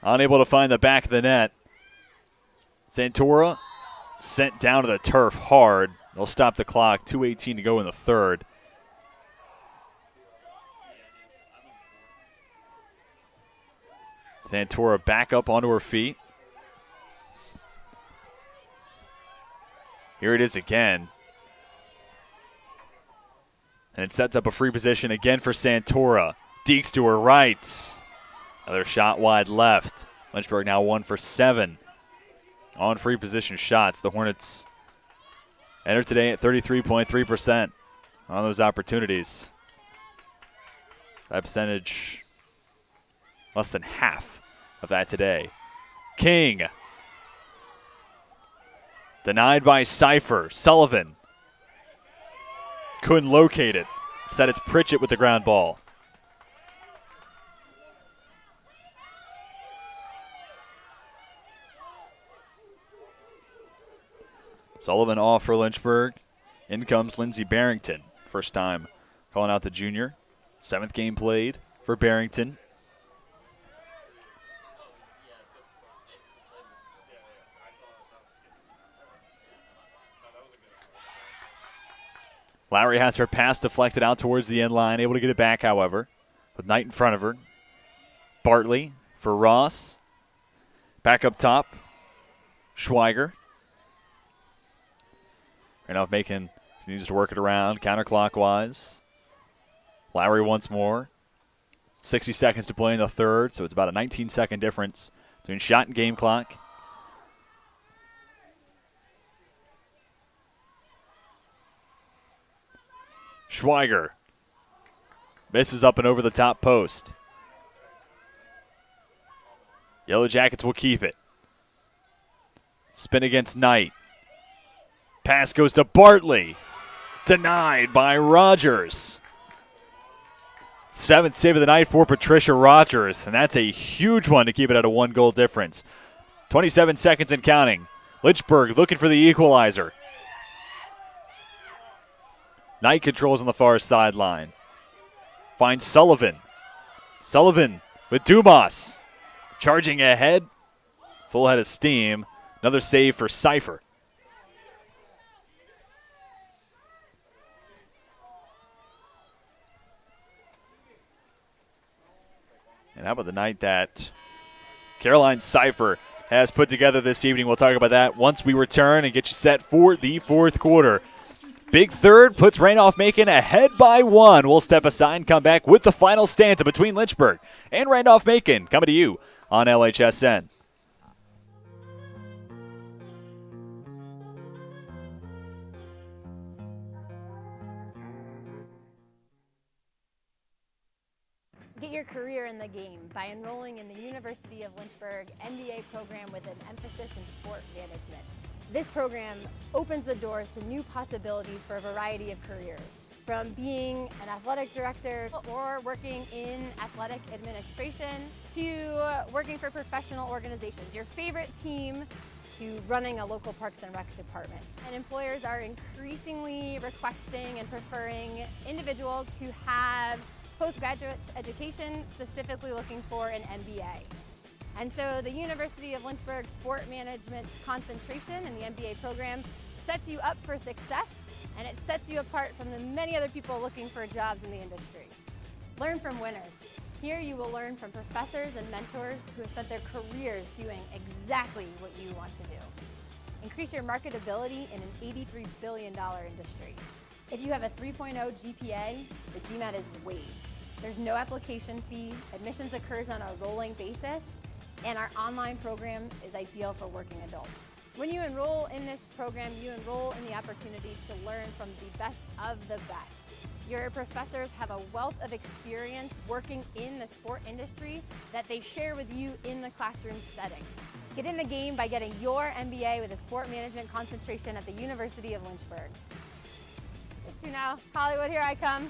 Unable to find the back of the net. Santora sent down to the turf hard. They'll stop the clock. 2:18 to go in the third. Santora back up onto her feet. Here it is again. And it sets up a free position again for Santora. Deeks to her right. Another shot wide left. Lynchburg now 1 for 7 on free position shots. The Hornets enter today at 33.3% on those opportunities. That percentage, less than half of that today. King. Denied by Cypher. Sullivan couldn't locate it. Instead, it's Pritchett with the ground ball. Sullivan off for Lynchburg. In comes Lindsey Barrington. First time calling out the junior. 7th game played for Barrington. Lowry has her pass deflected out towards the end line. Able to get it back, however, with Knight in front of her. Bartley for Ross. Back up top. Schweiger. Randolph-Macon continues to work it around counterclockwise. Lowry once more. 60 seconds to play in the third, so it's about a 19-second difference between shot and game clock. Schweiger misses up and over the top post. Yellow Jackets will keep it. Spin against Knight. Pass goes to Bartley. Denied by Rogers. 7th save of the night for Patricia Rogers, and that's a huge one to keep it at a 1-goal difference. 27 seconds and counting. Lynchburg looking for the equalizer. Knight controls on the far sideline. Finds Sullivan. Sullivan with Dumas. Charging ahead. Full head of steam. Another save for Cypher. And how about the night that Caroline Cypher has put together this evening? We'll talk about that once we return and get you set for the fourth quarter. Big third puts Randolph-Macon ahead by 1. We'll step aside and come back with the final stanza between Lynchburg and Randolph-Macon coming to you on LHSN. Get your career in the game by enrolling in the University of Lynchburg MBA program with an emphasis in sport management. This program opens the doors to new possibilities for a variety of careers, from being an athletic director or working in athletic administration to working for professional organizations, your favorite team, to running a local Parks and Rec department. And employers are increasingly requesting and preferring individuals who have postgraduate education, specifically looking for an MBA. And so the University of Lynchburg Sport Management concentration in the MBA program sets you up for success, and it sets you apart from the many other people looking for jobs in the industry. Learn from winners. Here you will learn from professors and mentors who have spent their careers doing exactly what you want to do. Increase your marketability in an $83 billion industry. If you have a 3.0 GPA, the GMAT is waived. There's no application fee, admissions occurs on a rolling basis, and our online program is ideal for working adults. When you enroll in this program, you enroll in the opportunity to learn from the best of the best. Your professors have a wealth of experience working in the sport industry that they share with you in the classroom setting. Get in the game by getting your MBA with a sport management concentration at the University of Lynchburg. You know, Hollywood, here I come.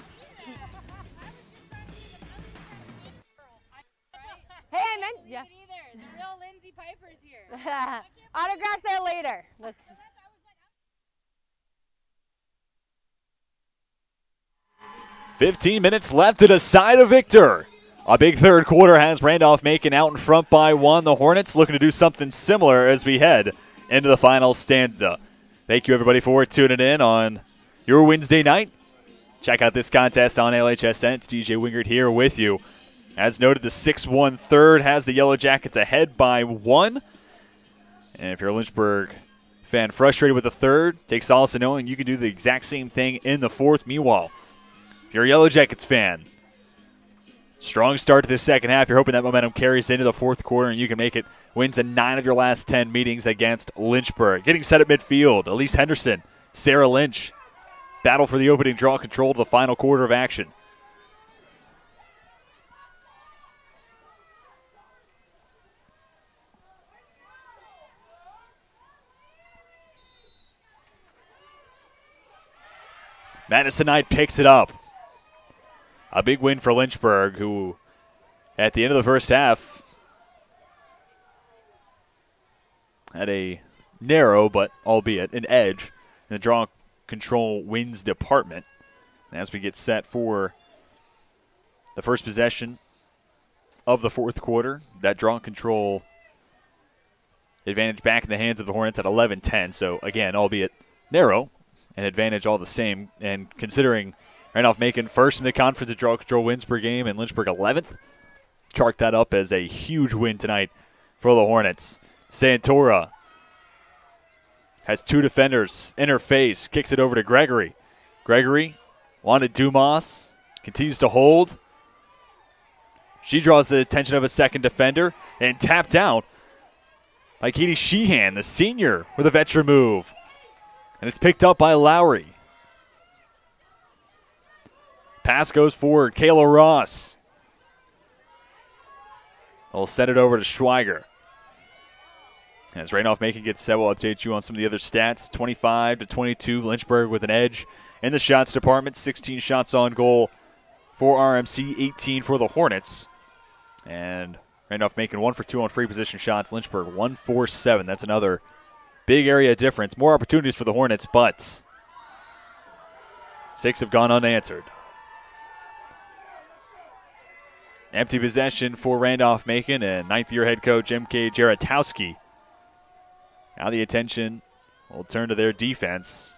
Hey, I meant, yeah. The real Lindsay Piper's here. Autographs there later. Let's. 15 minutes left to decide a victor. A big third quarter has Randolph-Macon out in front by 1. The Hornets looking to do something similar as we head into the final stanza. Thank you, everybody, for tuning in on your Wednesday night. Check out this contest on LHSN. It's DJ Wingert here with you. As noted, the 6-1 third has the Yellow Jackets ahead by 1. And if you're a Lynchburg fan frustrated with the third, take solace in knowing you can do the exact same thing in the fourth. Meanwhile, if you're a Yellow Jackets fan, strong start to the second half. You're hoping that momentum carries into the fourth quarter and you can make it wins in 9 of your last 10 meetings against Lynchburg. Getting set at midfield, Elise Henderson, Sarah Lynch. Battle for the opening draw control to the final quarter of action. Madison Knight picks it up. A big win for Lynchburg, who at the end of the first half had a narrow, but albeit an edge in the draw control wins department. And as we get set for the first possession of the fourth quarter, that draw control advantage back in the hands of the Hornets at 11-10. So again, albeit narrow, an advantage all the same. And considering Randolph-Macon first in the conference at draw control wins per game and Lynchburg 11th, chalk that up as a huge win tonight for the Hornets. Santora has 2 defenders in her face, kicks it over to Gregory. Gregory wanted Dumas, continues to hold. She draws the attention of a second defender and tapped out by Katie Sheehan, the senior, with a veteran move. And it's picked up by Lowry. Pass goes forward. Kayla Ross will send it over to Schweiger. As Randolph-Macon gets set, we'll update you on some of the other stats. 25-22, Lynchburg with an edge in the shots department. 16 shots on goal for RMC, 18 for the Hornets. And Randolph-Macon 1 for 2 on free position shots. Lynchburg 1 for 7. That's another big area difference. More opportunities for the Hornets, but 6 have gone unanswered. Empty possession for Randolph-Macon and ninth-year head coach M.K. Jaratowski. Now the attention will turn to their defense.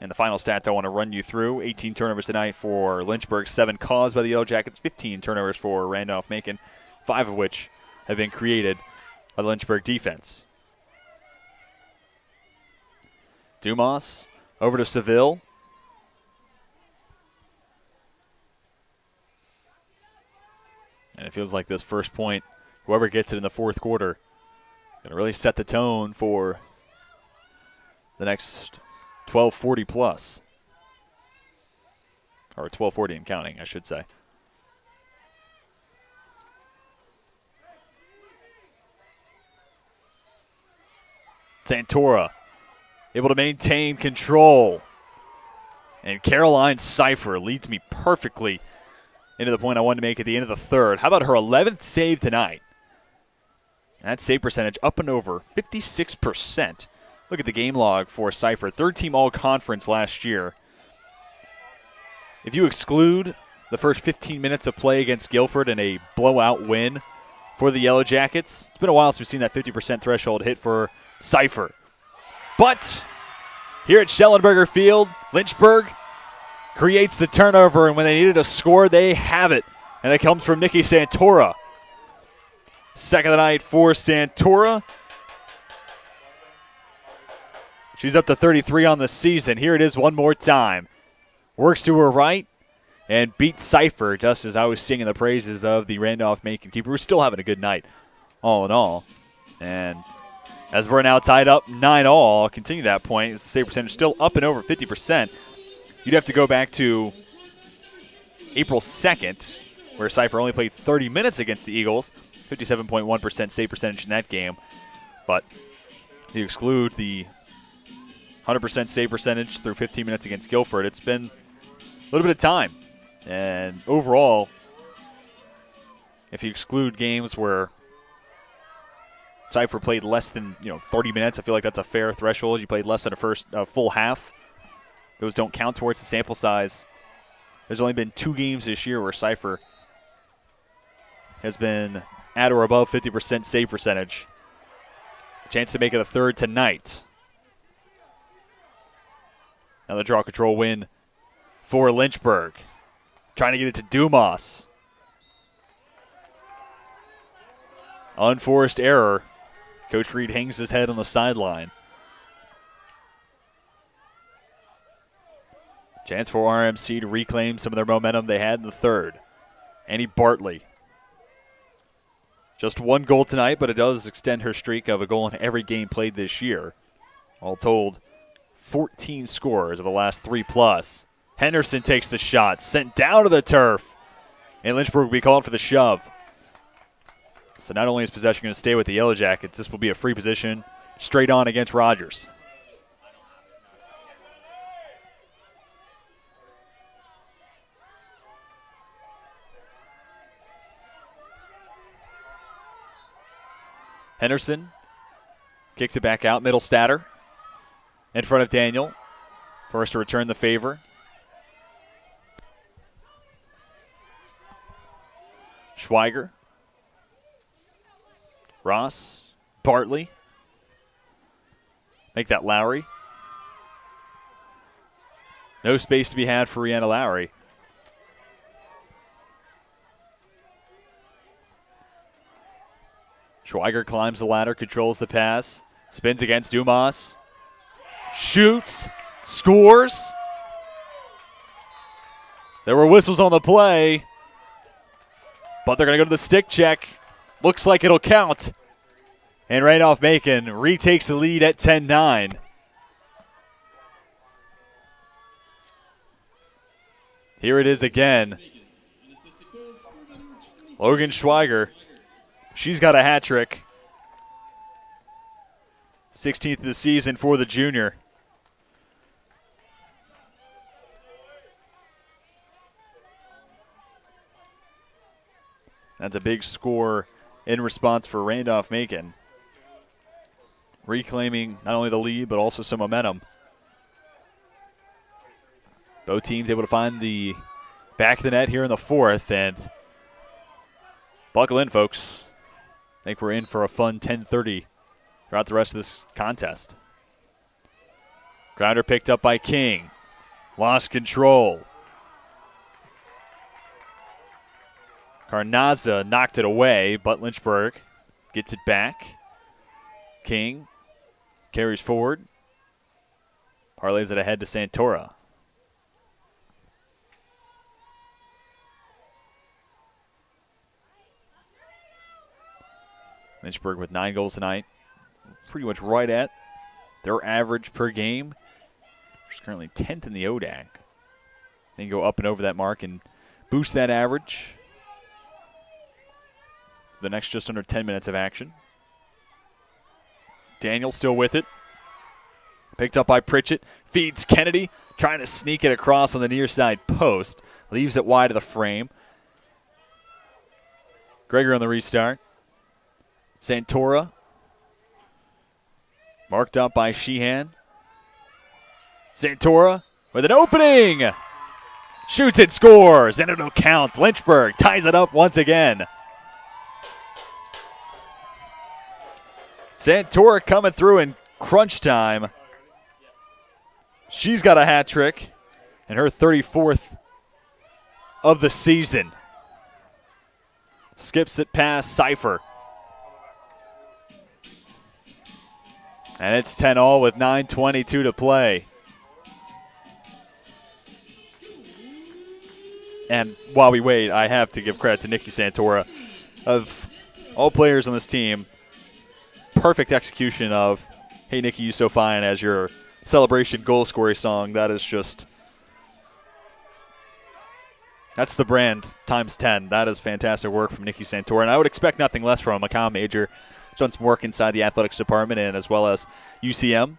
And the final stats I want to run you through. 18 turnovers tonight for Lynchburg, 7 caused by the Yellow Jackets, 15 turnovers for Randolph-Macon, 5 of which have been created by the Lynchburg defense. Dumas over to Seville. And it feels like this first point, whoever gets it in the fourth quarter, going to really set the tone for the next 12:40 plus. Or 12:40 and counting, I should say. Santora able to maintain control. And Caroline Cipher leads me perfectly into the point I wanted to make at the end of the third. How about her 11th save tonight? That save percentage up and over 56%. Look at the game log for Cipher. Third-team all-conference last year. If you exclude the first 15 minutes of play against Guilford and a blowout win for the Yellow Jackets, it's been a while since we've seen that 50% threshold hit for Cipher. But here at Schellenberger Field, Lynchburg creates the turnover, and when they needed a score, they have it. And it comes from Nikki Santora. Second of the night for Santora. She's up to 33 on the season. Here it is one more time. Works to her right and beats Cipher, just as I was singing the praises of the Randolph-Macon keeper. We're still having a good night, all in all. And as we're now tied up 9-all, I'll continue that point. The save percentage still up and over 50%. You'd have to go back to April 2nd, where Cipher only played 30 minutes against the Eagles. 57.1% save percentage in that game. But if you exclude the 100% save percentage through 15 minutes against Guilford. It's been a little bit of time. And overall, if you exclude games where Cypher played less than 30 minutes, I feel like that's a fair threshold. You played less than a full half. Those don't count towards the sample size. There's only been 2 games this year where Cypher has been at or above 50% save percentage. Chance to make it a third tonight. Now the draw control win for Lynchburg. Trying to get it to Dumas. Unforced error. Coach Reed hangs his head on the sideline. Chance for RMC to reclaim some of their momentum they had in the third. Annie Bartley. Just 1 goal tonight, but it does extend her streak of a goal in every game played this year. All told, 14 scores of the last 3+. Henderson takes the shot, sent down to the turf. And Lynchburg will be called for the shove. So not only is possession going to stay with the Yellow Jackets, this will be a free position straight on against Rogers. Henderson kicks it back out, middle statter. In front of Daniel. First to return the favor. Schweiger. Ross. Bartley. Make that Lowry. No space to be had for Rihanna Lowry. Schweiger climbs the ladder, controls the pass. Spins against Dumas. Shoots. Scores. There were whistles on the play. But they're going to go to the stick check. Looks like it'll count. And Randolph-Macon retakes the lead at 10-9. Here it is again. Logan Schweiger. She's got a hat trick. 16th of the season for the junior. That's a big score in response for Randolph-Macon. Reclaiming not only the lead, but also some momentum. Both teams able to find the back of the net here in the fourth. And buckle in, folks. I think we're in for a fun 10:30 throughout the rest of this contest. Grounder picked up by King. Lost control. Carnaza knocked it away, but Lynchburg gets it back. King carries forward. Parlays it ahead to Santora. Lynchburg with 9 goals tonight. Pretty much right at their average per game. Which is currently 10th in the ODAC. They can go up and over that mark and boost that average. The next just under 10 minutes of action. Daniel still with it. Picked up by Pritchett. Feeds Kennedy. Trying to sneak it across on the near side post. Leaves it wide of the frame. Greger on the restart. Santora. Marked up by Sheehan. Santora with an opening. Shoots it, scores, and it'll count. Lynchburg ties it up once again. Santora coming through in crunch time. She's got a hat trick and her 34th of the season. Skips it past Cypher. And it's 10-all with 9:22 to play. And while we wait, I have to give credit to Nikki Santora. Of all players on this team, perfect execution of Hey Nikki, You So Fine as your celebration goal scoring song. That is just, that's the brand times 10. That is fantastic work from Nikki Santora. And I would expect nothing less from a Macomb major. Done some work inside the athletics department and as well as UCM.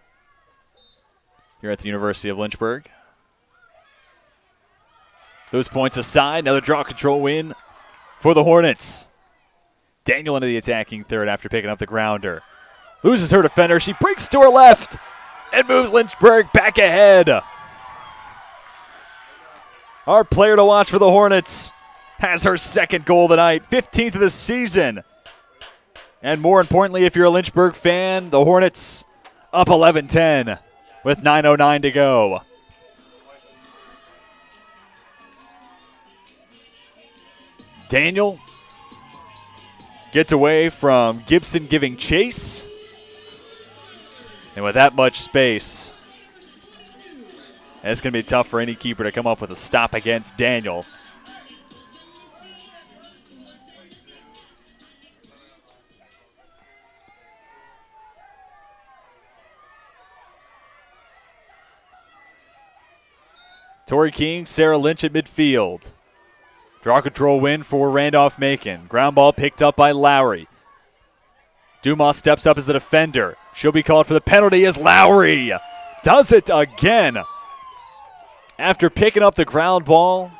here at the University of Lynchburg. Those points aside, another draw control win for the Hornets. Daniel into the attacking third after picking up the grounder. Loses her defender. She breaks to her left and moves Lynchburg back ahead. Our player to watch for the Hornets has her second goal tonight, 15th of the season. And more importantly, if you're a Lynchburg fan, the Hornets up 11-10 with 9:09 to go. Daniel gets away from Gibson giving chase. And with that much space, it's going to be tough for any keeper to come up with a stop against Daniel. Tori King, Sarah Lynch at midfield. Draw control win for Randolph-Macon. Ground ball picked up by Lowry. Dumas steps up as the defender. She'll be called for the penalty as Lowry does it again. After picking up the ground ball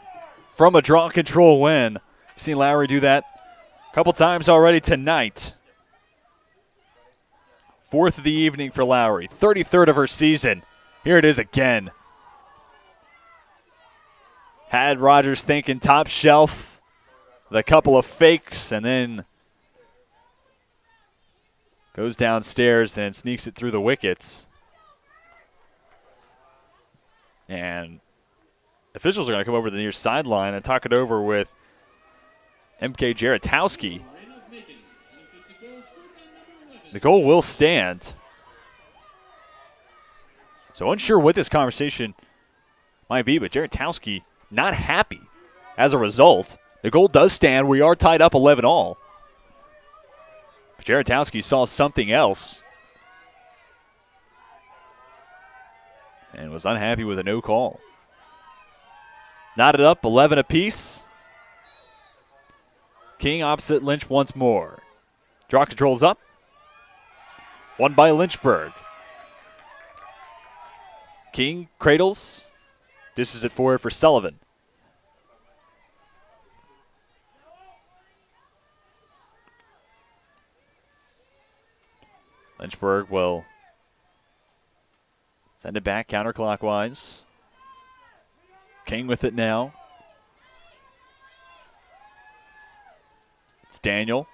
from a draw control win. I've seen Lowry do that a couple times already tonight. Fourth of the evening for Lowry. 33rd of her season. Here it is again. Had Rogers thinking top shelf with a couple of fakes and then goes downstairs and sneaks it through the wickets. And officials are going to come over to the near sideline and talk it over with MK Jaratowski. The goal will stand. So unsure what this conversation might be, but Jaratowski not happy as a result. The goal does stand. We are tied up 11-all. But Jaratowski saw something else and was unhappy with a no call. Knotted up 11 apiece. King opposite Lynch once more. Draw controls up. Won by Lynchburg. King cradles. Dishes it forward for Sullivan. Lynchburg will send it back counterclockwise. King with it now. It's Daniel.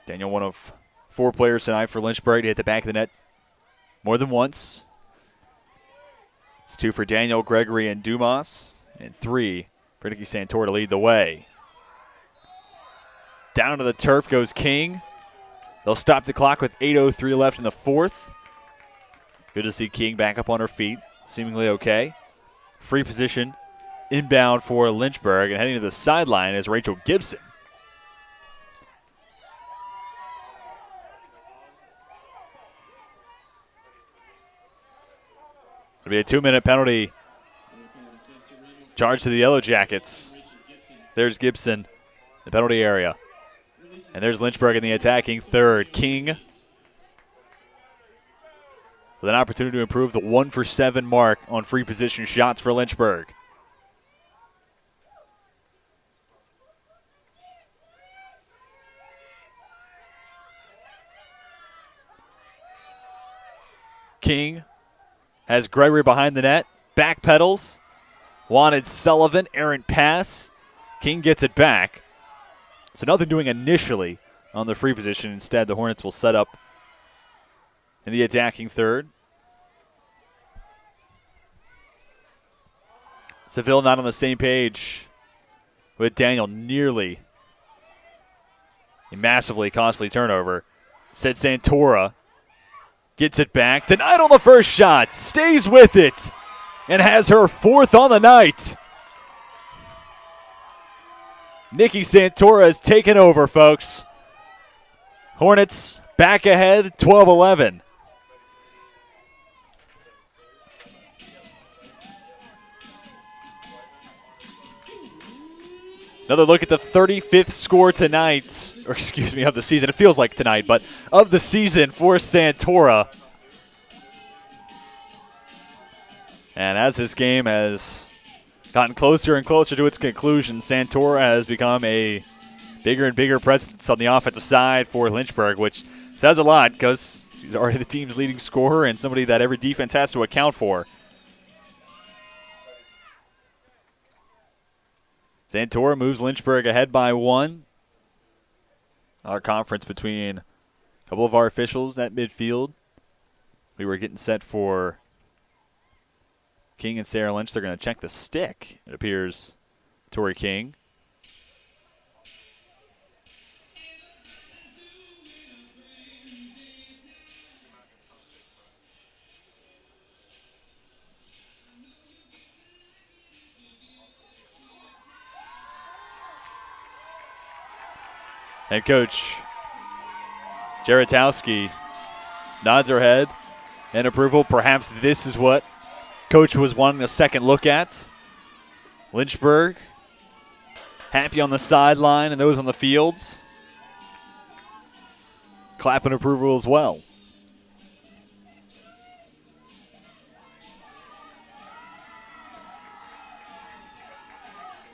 Daniel, one of 4 players tonight for Lynchburg to hit the back of the net more than once. It's 2 for Daniel, Gregory, and Dumas, and 3 for Nikki Santor to lead the way. Down to the turf goes King. They'll stop the clock with 8:03 left in the fourth. Good to see King back up on her feet, seemingly okay. Free position inbound for Lynchburg, and heading to the sideline is Rachel Gibson. It'll be a 2-minute penalty charge to the Yellow Jackets. There's Gibson, the penalty area. And there's Lynchburg in the attacking third. King with an opportunity to improve the 1 for 7 mark on free position shots for Lynchburg. King has Gregory behind the net. Back pedals. Wanted Sullivan. Errant pass. King gets it back. So nothing doing initially on the free position. Instead, the Hornets will set up in the attacking third. Seville not on the same page with Daniel. Nearly a massively costly turnover. Instead, Santora gets it back. Denied on the first shot. Stays with it and has her 4th on the night. Nikki Santora has taken over, folks. Hornets back ahead, 12-11. Another look at the 35th score tonight, or excuse me, of the season. It feels like tonight, but of the season for Santora. And as this game has gotten closer and closer to its conclusion, Santora has become a bigger and bigger presence on the offensive side for Lynchburg, which says a lot because he's already the team's leading scorer and somebody that every defense has to account for. Santora moves Lynchburg ahead by 1. Our conference between a couple of our officials at midfield. We were getting set for King and Sarah Lynch. They're going to check the stick. It appears Tori King. Head coach Jaratowski nods her head in approval. Perhaps this is what coach was wanting a second look at. Lynchburg happy on the sideline and those on the fields clapping approval as well.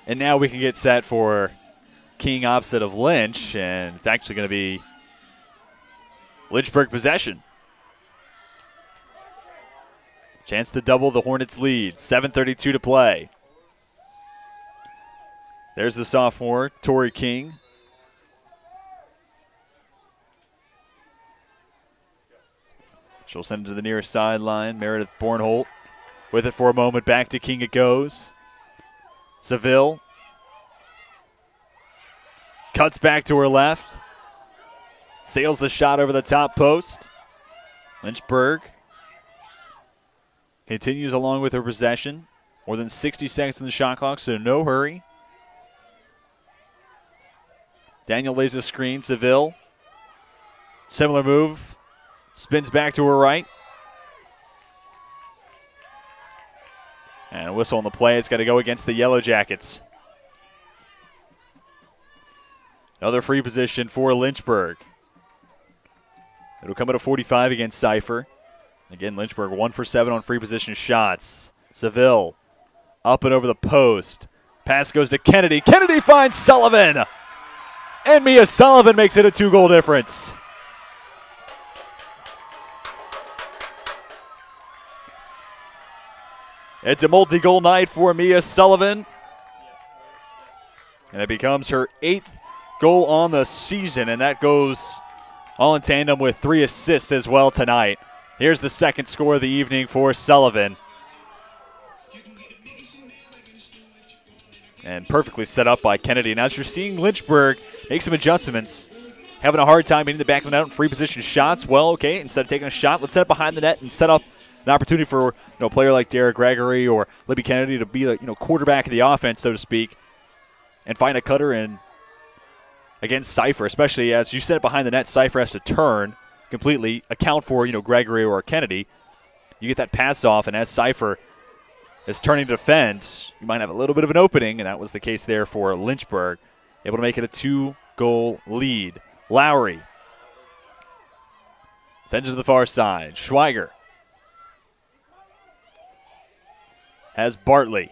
And now we can get set for King opposite of Lynch, and it's actually going to be Lynchburg possession. Chance to double the Hornets' lead. 7:32 to play. There's the sophomore, Tori King. She'll send it to the nearest sideline. Meredith Bornholt with it for a moment. Back to King it goes. Seville cuts back to her left. Sails the shot over the top post. Lynchburg continues along with her possession. More than 60 seconds in the shot clock, so no hurry. Daniel lays a screen. Seville. Similar move. Spins back to her right. And a whistle on the play. It's got to go against the Yellow Jackets. Another free position for Lynchburg. It'll come at a 45 against Cypher. Again, Lynchburg 1 for 7 on free position shots. Seville up and over the post. Pass goes to Kennedy. Kennedy finds Sullivan. And Mia Sullivan makes it a 2-goal difference. It's a multi-goal night for Mia Sullivan. And it becomes her 8th goal on the season, and that goes all in tandem with 3 assists as well tonight. Here's the second score of the evening for Sullivan. And perfectly set up by Kennedy. Now as you're seeing Lynchburg make some adjustments, having a hard time hitting the back of the net in free position shots. Well, okay, instead of taking a shot, let's set it behind the net and set up an opportunity for a player like Dara Gregory or Libby Kennedy to be the quarterback of the offense, so to speak, and find a cutter in against Cypher, especially as you set it behind the net. Cypher has to turn completely, account for Gregory or Kennedy. You get that pass off, and as Cypher is turning to defend, you might have a little bit of an opening, and that was the case there for Lynchburg. Able to make it a 2-goal lead. Lowry sends it to the far side. Schweiger has Bartley.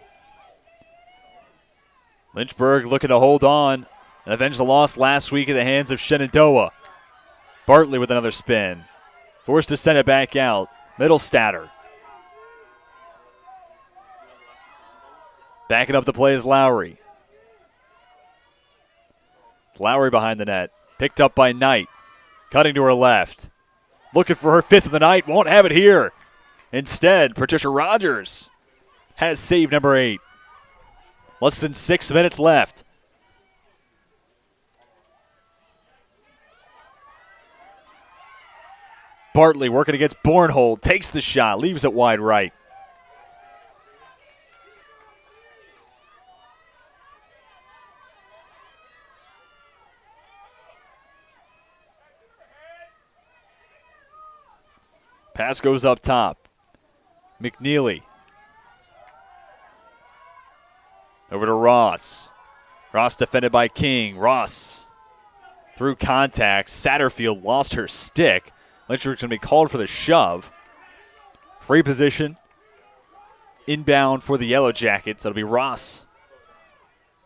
Lynchburg looking to hold on and avenge the loss last week at the hands of Shenandoah. Bartley with another spin. Forced to send it back out. Middlestatter. Backing up the play is Lowry. Lowry behind the net. Picked up by Knight. Cutting to her left. Looking for her 5th of the night. Won't have it here. Instead, Patricia Rogers has save number 8. Less than 6 minutes left. Bartley working against Bornhold. Takes the shot. Leaves it wide right. Pass goes up top. McNeely. Over to Ross. Ross defended by King. Ross through contact. Satterfield lost her stick. Lynchburg's going to be called for the shove. Free position. Inbound for the Yellow Jackets. It'll be Ross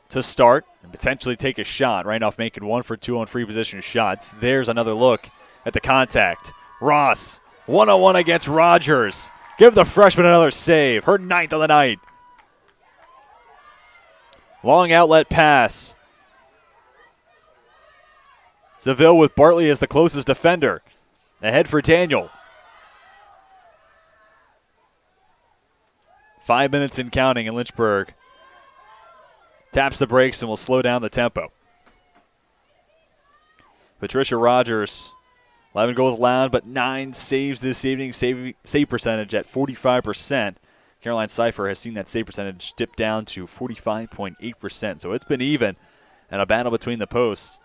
to start and potentially take a shot. Randolph-Macon 1 for 2 on free position shots. There's another look at the contact. Ross, one-on-one against Rogers. Give the freshman another save. Her 9th of the night. Long outlet pass. Seville with Bartley as the closest defender. Ahead for Daniel. 5 minutes in counting in Lynchburg. Taps the brakes and will slow down the tempo. Patricia Rogers, 11 goals allowed, but 9 saves this evening. Save percentage at 45%. Caroline Seifer has seen that save percentage dip down to 45.8%. So it's been even and a battle between the posts.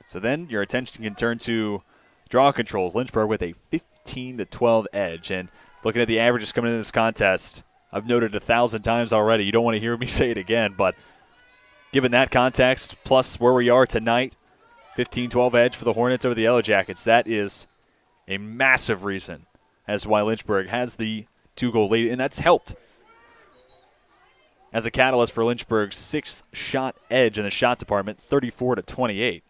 So then your attention can turn to draw controls. Lynchburg with a 15-12 edge. And looking at the averages coming into this contest, I've noted 1,000 times already. You don't want to hear me say it again, but given that context, plus where we are tonight, 15-12 edge for the Hornets over the Yellow Jackets, that is a massive reason as to why Lynchburg has the 2-goal lead, and that's helped as a catalyst for Lynchburg's 6th shot edge in the shot department, 34-28.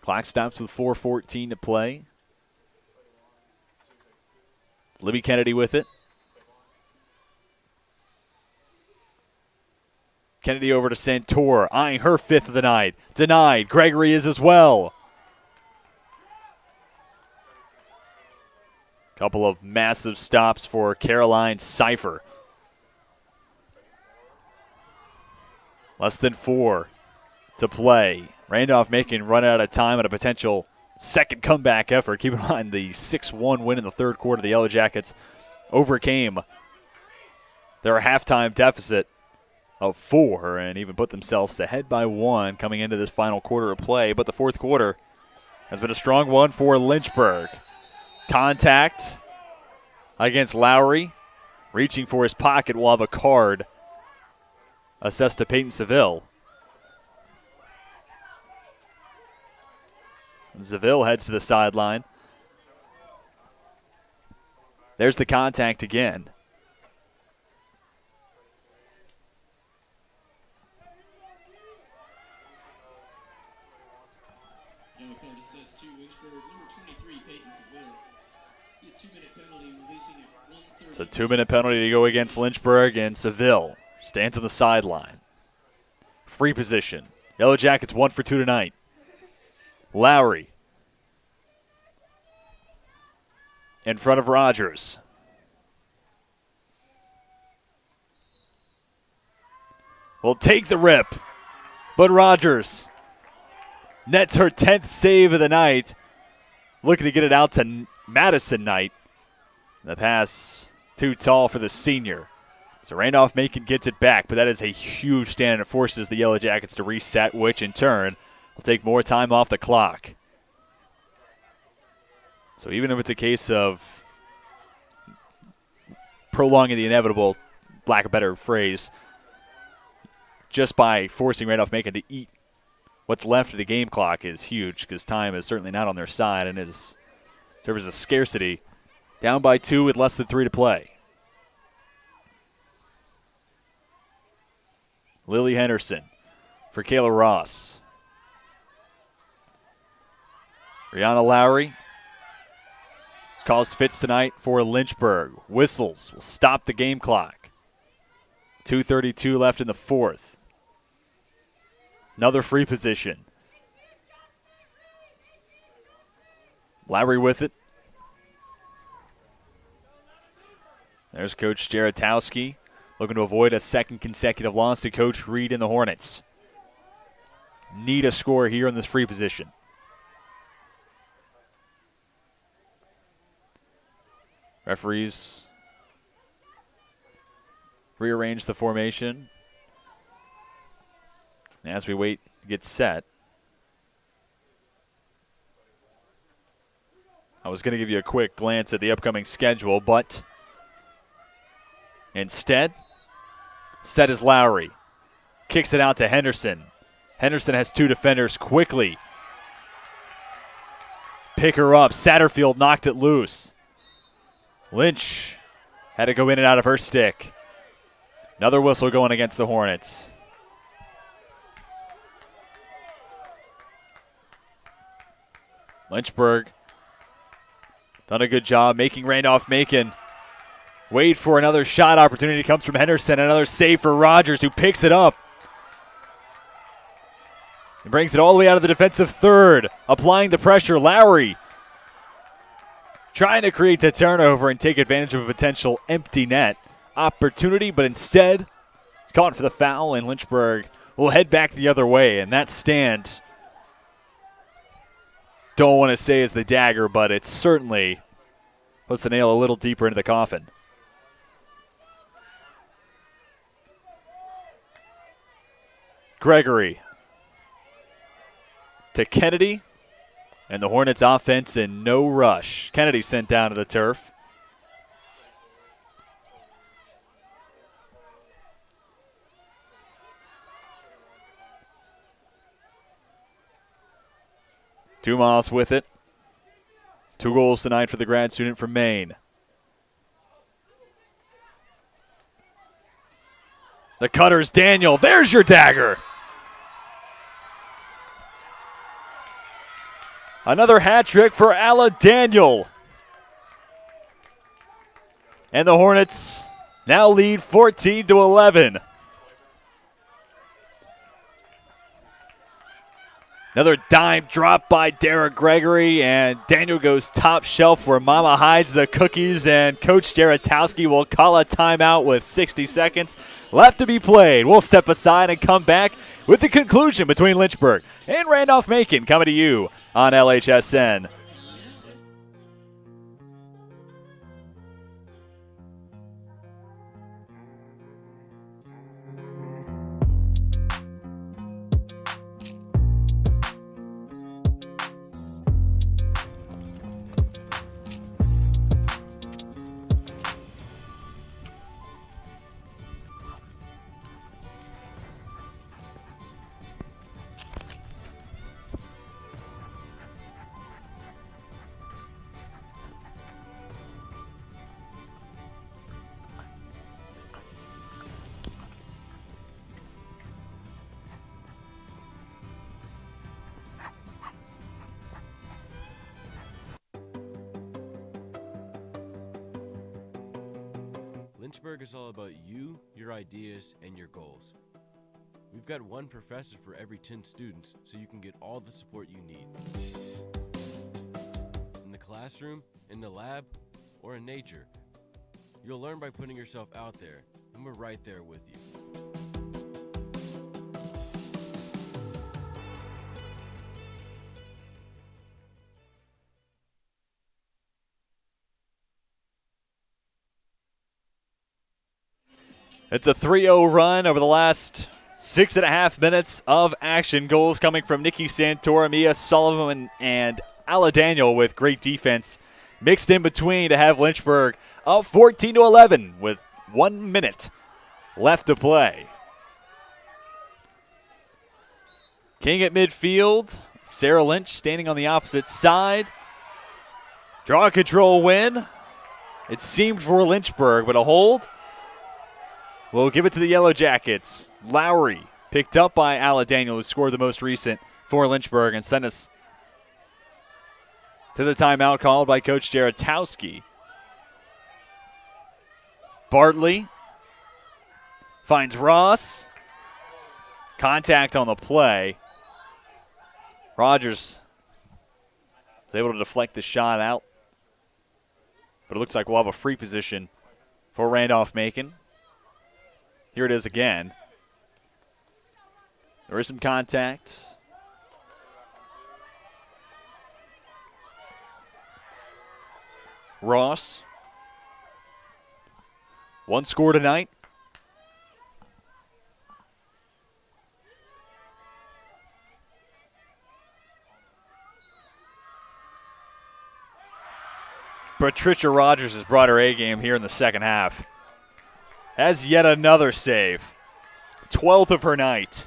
Clock stops with 4:14 to play. Libby Kennedy with it. Kennedy over to Santor, eyeing her 5th of the night. Denied. Gregory is as well. Couple of massive stops for Caroline Seifer. Less than 4 to play. Randolph-Macon run out of time at a potential second comeback effort. Keep in mind the 6-1 win in the third quarter. The Yellow Jackets overcame their halftime deficit of 4 and even put themselves ahead by 1 coming into this final quarter of play. But the fourth quarter has been a strong one for Lynchburg. Contact against Lowry. Reaching for his pocket will have a card assessed to Peyton Seville. Seville heads to the sideline. There's the contact again. Yellow card assessed to Lynchburg, number 23, Peyton Seville. A 2-minute penalty, releasing at 1:30. It's a 2-minute penalty to go against Lynchburg, and Seville stands on the sideline. Free position. Yellow Jackets 1 for 2 tonight. Lowry in front of Rogers. Will take the rip, but Rogers nets her 10th save of the night. Looking to get it out to Madison Knight. The pass too tall for the senior. So Randolph-Macon gets it back, but that is a huge stand and it forces the Yellow Jackets to reset, which in turn will take more time off the clock. So even if it's a case of prolonging the inevitable, lack of a better phrase, just by forcing Randolph-Macon to eat what's left of the game clock is huge because time is certainly not on their side and is serves as a scarcity. Down by 2 with less than 3 to play. Lily Henderson for Kayla Ross. Rihanna Lowry has caused fits tonight for Lynchburg. Whistles will stop the game clock. 2:32 left in the fourth. Another free position. Lowry with it. There's Coach Jaratowski looking to avoid a second consecutive loss to Coach Reed and the Hornets. Need a score here in this free position. Referees rearrange the formation. And as we wait to get set, I was going to give you a quick glance at the upcoming schedule, but Instead, set is Lowry. Kicks it out to Henderson. Henderson has 2 defenders quickly. Pick her up. Satterfield knocked it loose. Lynch had to go in and out of her stick. Another whistle going against the Hornets. Lynchburg done a good job making Randolph-Macon wait for another shot opportunity. Comes from Henderson. Another save for Rogers, who picks it up. And brings it all the way out of the defensive third. Applying the pressure, Lowry trying to create the turnover and take advantage of a potential empty net opportunity, but instead he's caught for the foul, and Lynchburg will head back the other way. And that stand, don't want to say is the dagger, but it certainly puts the nail a little deeper into the coffin. Gregory to Kennedy, and the Hornets offense in no rush. Kennedy sent down to the turf. Dumas with it. 2 goals tonight for the grad student from Maine. The cutter's Daniel. There's your dagger. Another hat trick for Ala Daniel. And the Hornets now lead 14-11. Another dime drop by Derek Gregory, and Daniel goes top shelf where Mama hides the cookies, and Coach Jaratowski will call a timeout with 60 seconds left to be played. We'll step aside and come back with the conclusion between Lynchburg and Randolph-Macon coming to you on LHSN. Lynchburg is all about you, your ideas, and your goals. We've got one professor for every 10 students, so you can get all the support you need. In the classroom, in the lab, or in nature, you'll learn by putting yourself out there, and we're right there with you. It's a 3-0 run over the last 6.5 minutes of action. Goals coming from Nikki Santora, Mia Sullivan, and Ala Daniel with great defense mixed in between to have Lynchburg up 14-11 with 1 minute left to play. King at midfield. Sarah Lynch standing on the opposite side. Draw control win. It seemed for Lynchburg, but a hold. We'll give it to the Yellow Jackets. Lowry picked up by Ala Daniel, who scored the most recent for Lynchburg, and sent us to the timeout called by Coach Jaratowski. Bartley finds Ross. Contact on the play. Rogers was able to deflect the shot out, but it looks like we'll have a free position for Randolph-Macon. Here it is again. There is some contact. Ross. 1 score tonight. Patricia Rogers has brought her A game here in the second half. has yet another save. 12th of her night.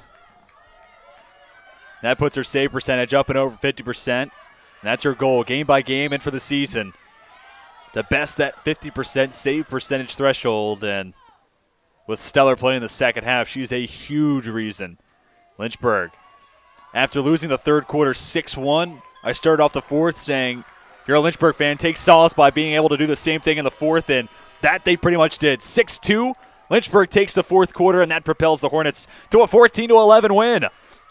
That puts her save percentage up and over 50%. And that's her goal, game by game and for the season, to best that 50% save percentage threshold. And with stellar play in the second half, she's a huge reason. Lynchburg, after losing the third quarter 6-1, I started off the fourth saying, you're a Lynchburg fan, take solace by being able to do the same thing in the fourth, and that they pretty much did. 6-2, Lynchburg takes the fourth quarter, and that propels the Hornets to a 14-11 win.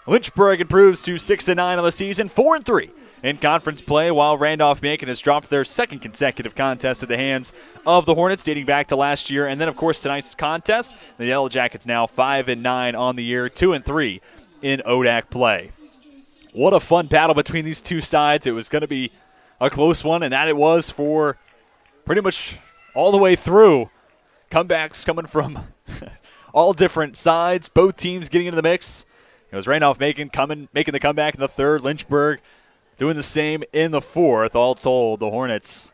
Lynchburg improves to 6-9 on the season, 4-3 in conference play, while Randolph-Macon has dropped their second consecutive contest at the hands of the Hornets, dating back to last year. And then, of course, tonight's contest, the Yellow Jackets now 5-9 on the year, 2-3 in ODAC play. What a fun battle between these two sides. It was going to be a close one, and that it was for pretty much all the way through. Comebacks coming from all different sides, both teams getting into the mix. It was Randolph-Macon making the comeback in the third, Lynchburg doing the same in the fourth. All told, the Hornets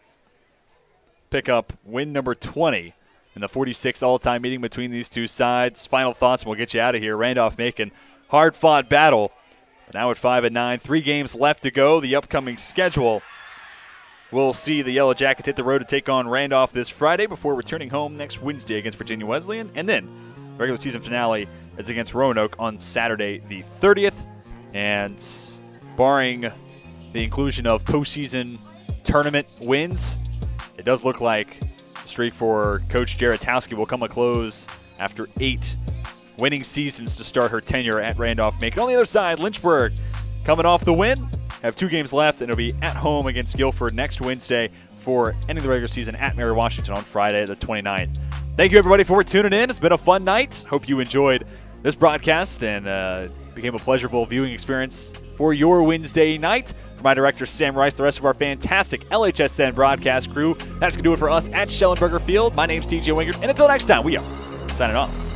pick up win number 20 in the 46th all-time meeting between these two sides. Final thoughts, and we'll get you out of here. Randolph-Macon, hard-fought battle. But now at 5-9, 3 games left to go. The upcoming schedule, we'll see the Yellow Jackets hit the road to take on Randolph this Friday before returning home next Wednesday against Virginia Wesleyan. And then regular season finale is against Roanoke on Saturday the 30th. And barring the inclusion of postseason tournament wins, it does look like the streak for Coach Jaratowski will come a close after 8 winning seasons to start her tenure at Randolph-Macon. On the other side, Lynchburg coming off the win, have 2 games left, and it'll be at home against Guilford next Wednesday for ending the regular season at Mary Washington on Friday the 29th. Thank you, everybody, for tuning in. It's been a fun night. Hope you enjoyed this broadcast and became a pleasurable viewing experience for your Wednesday night. For my director, Sam Rice, the rest of our fantastic LHSN broadcast crew, that's going to do it for us at Schellenberger Field. My name's TJ Wingert, and until next time, we are signing off.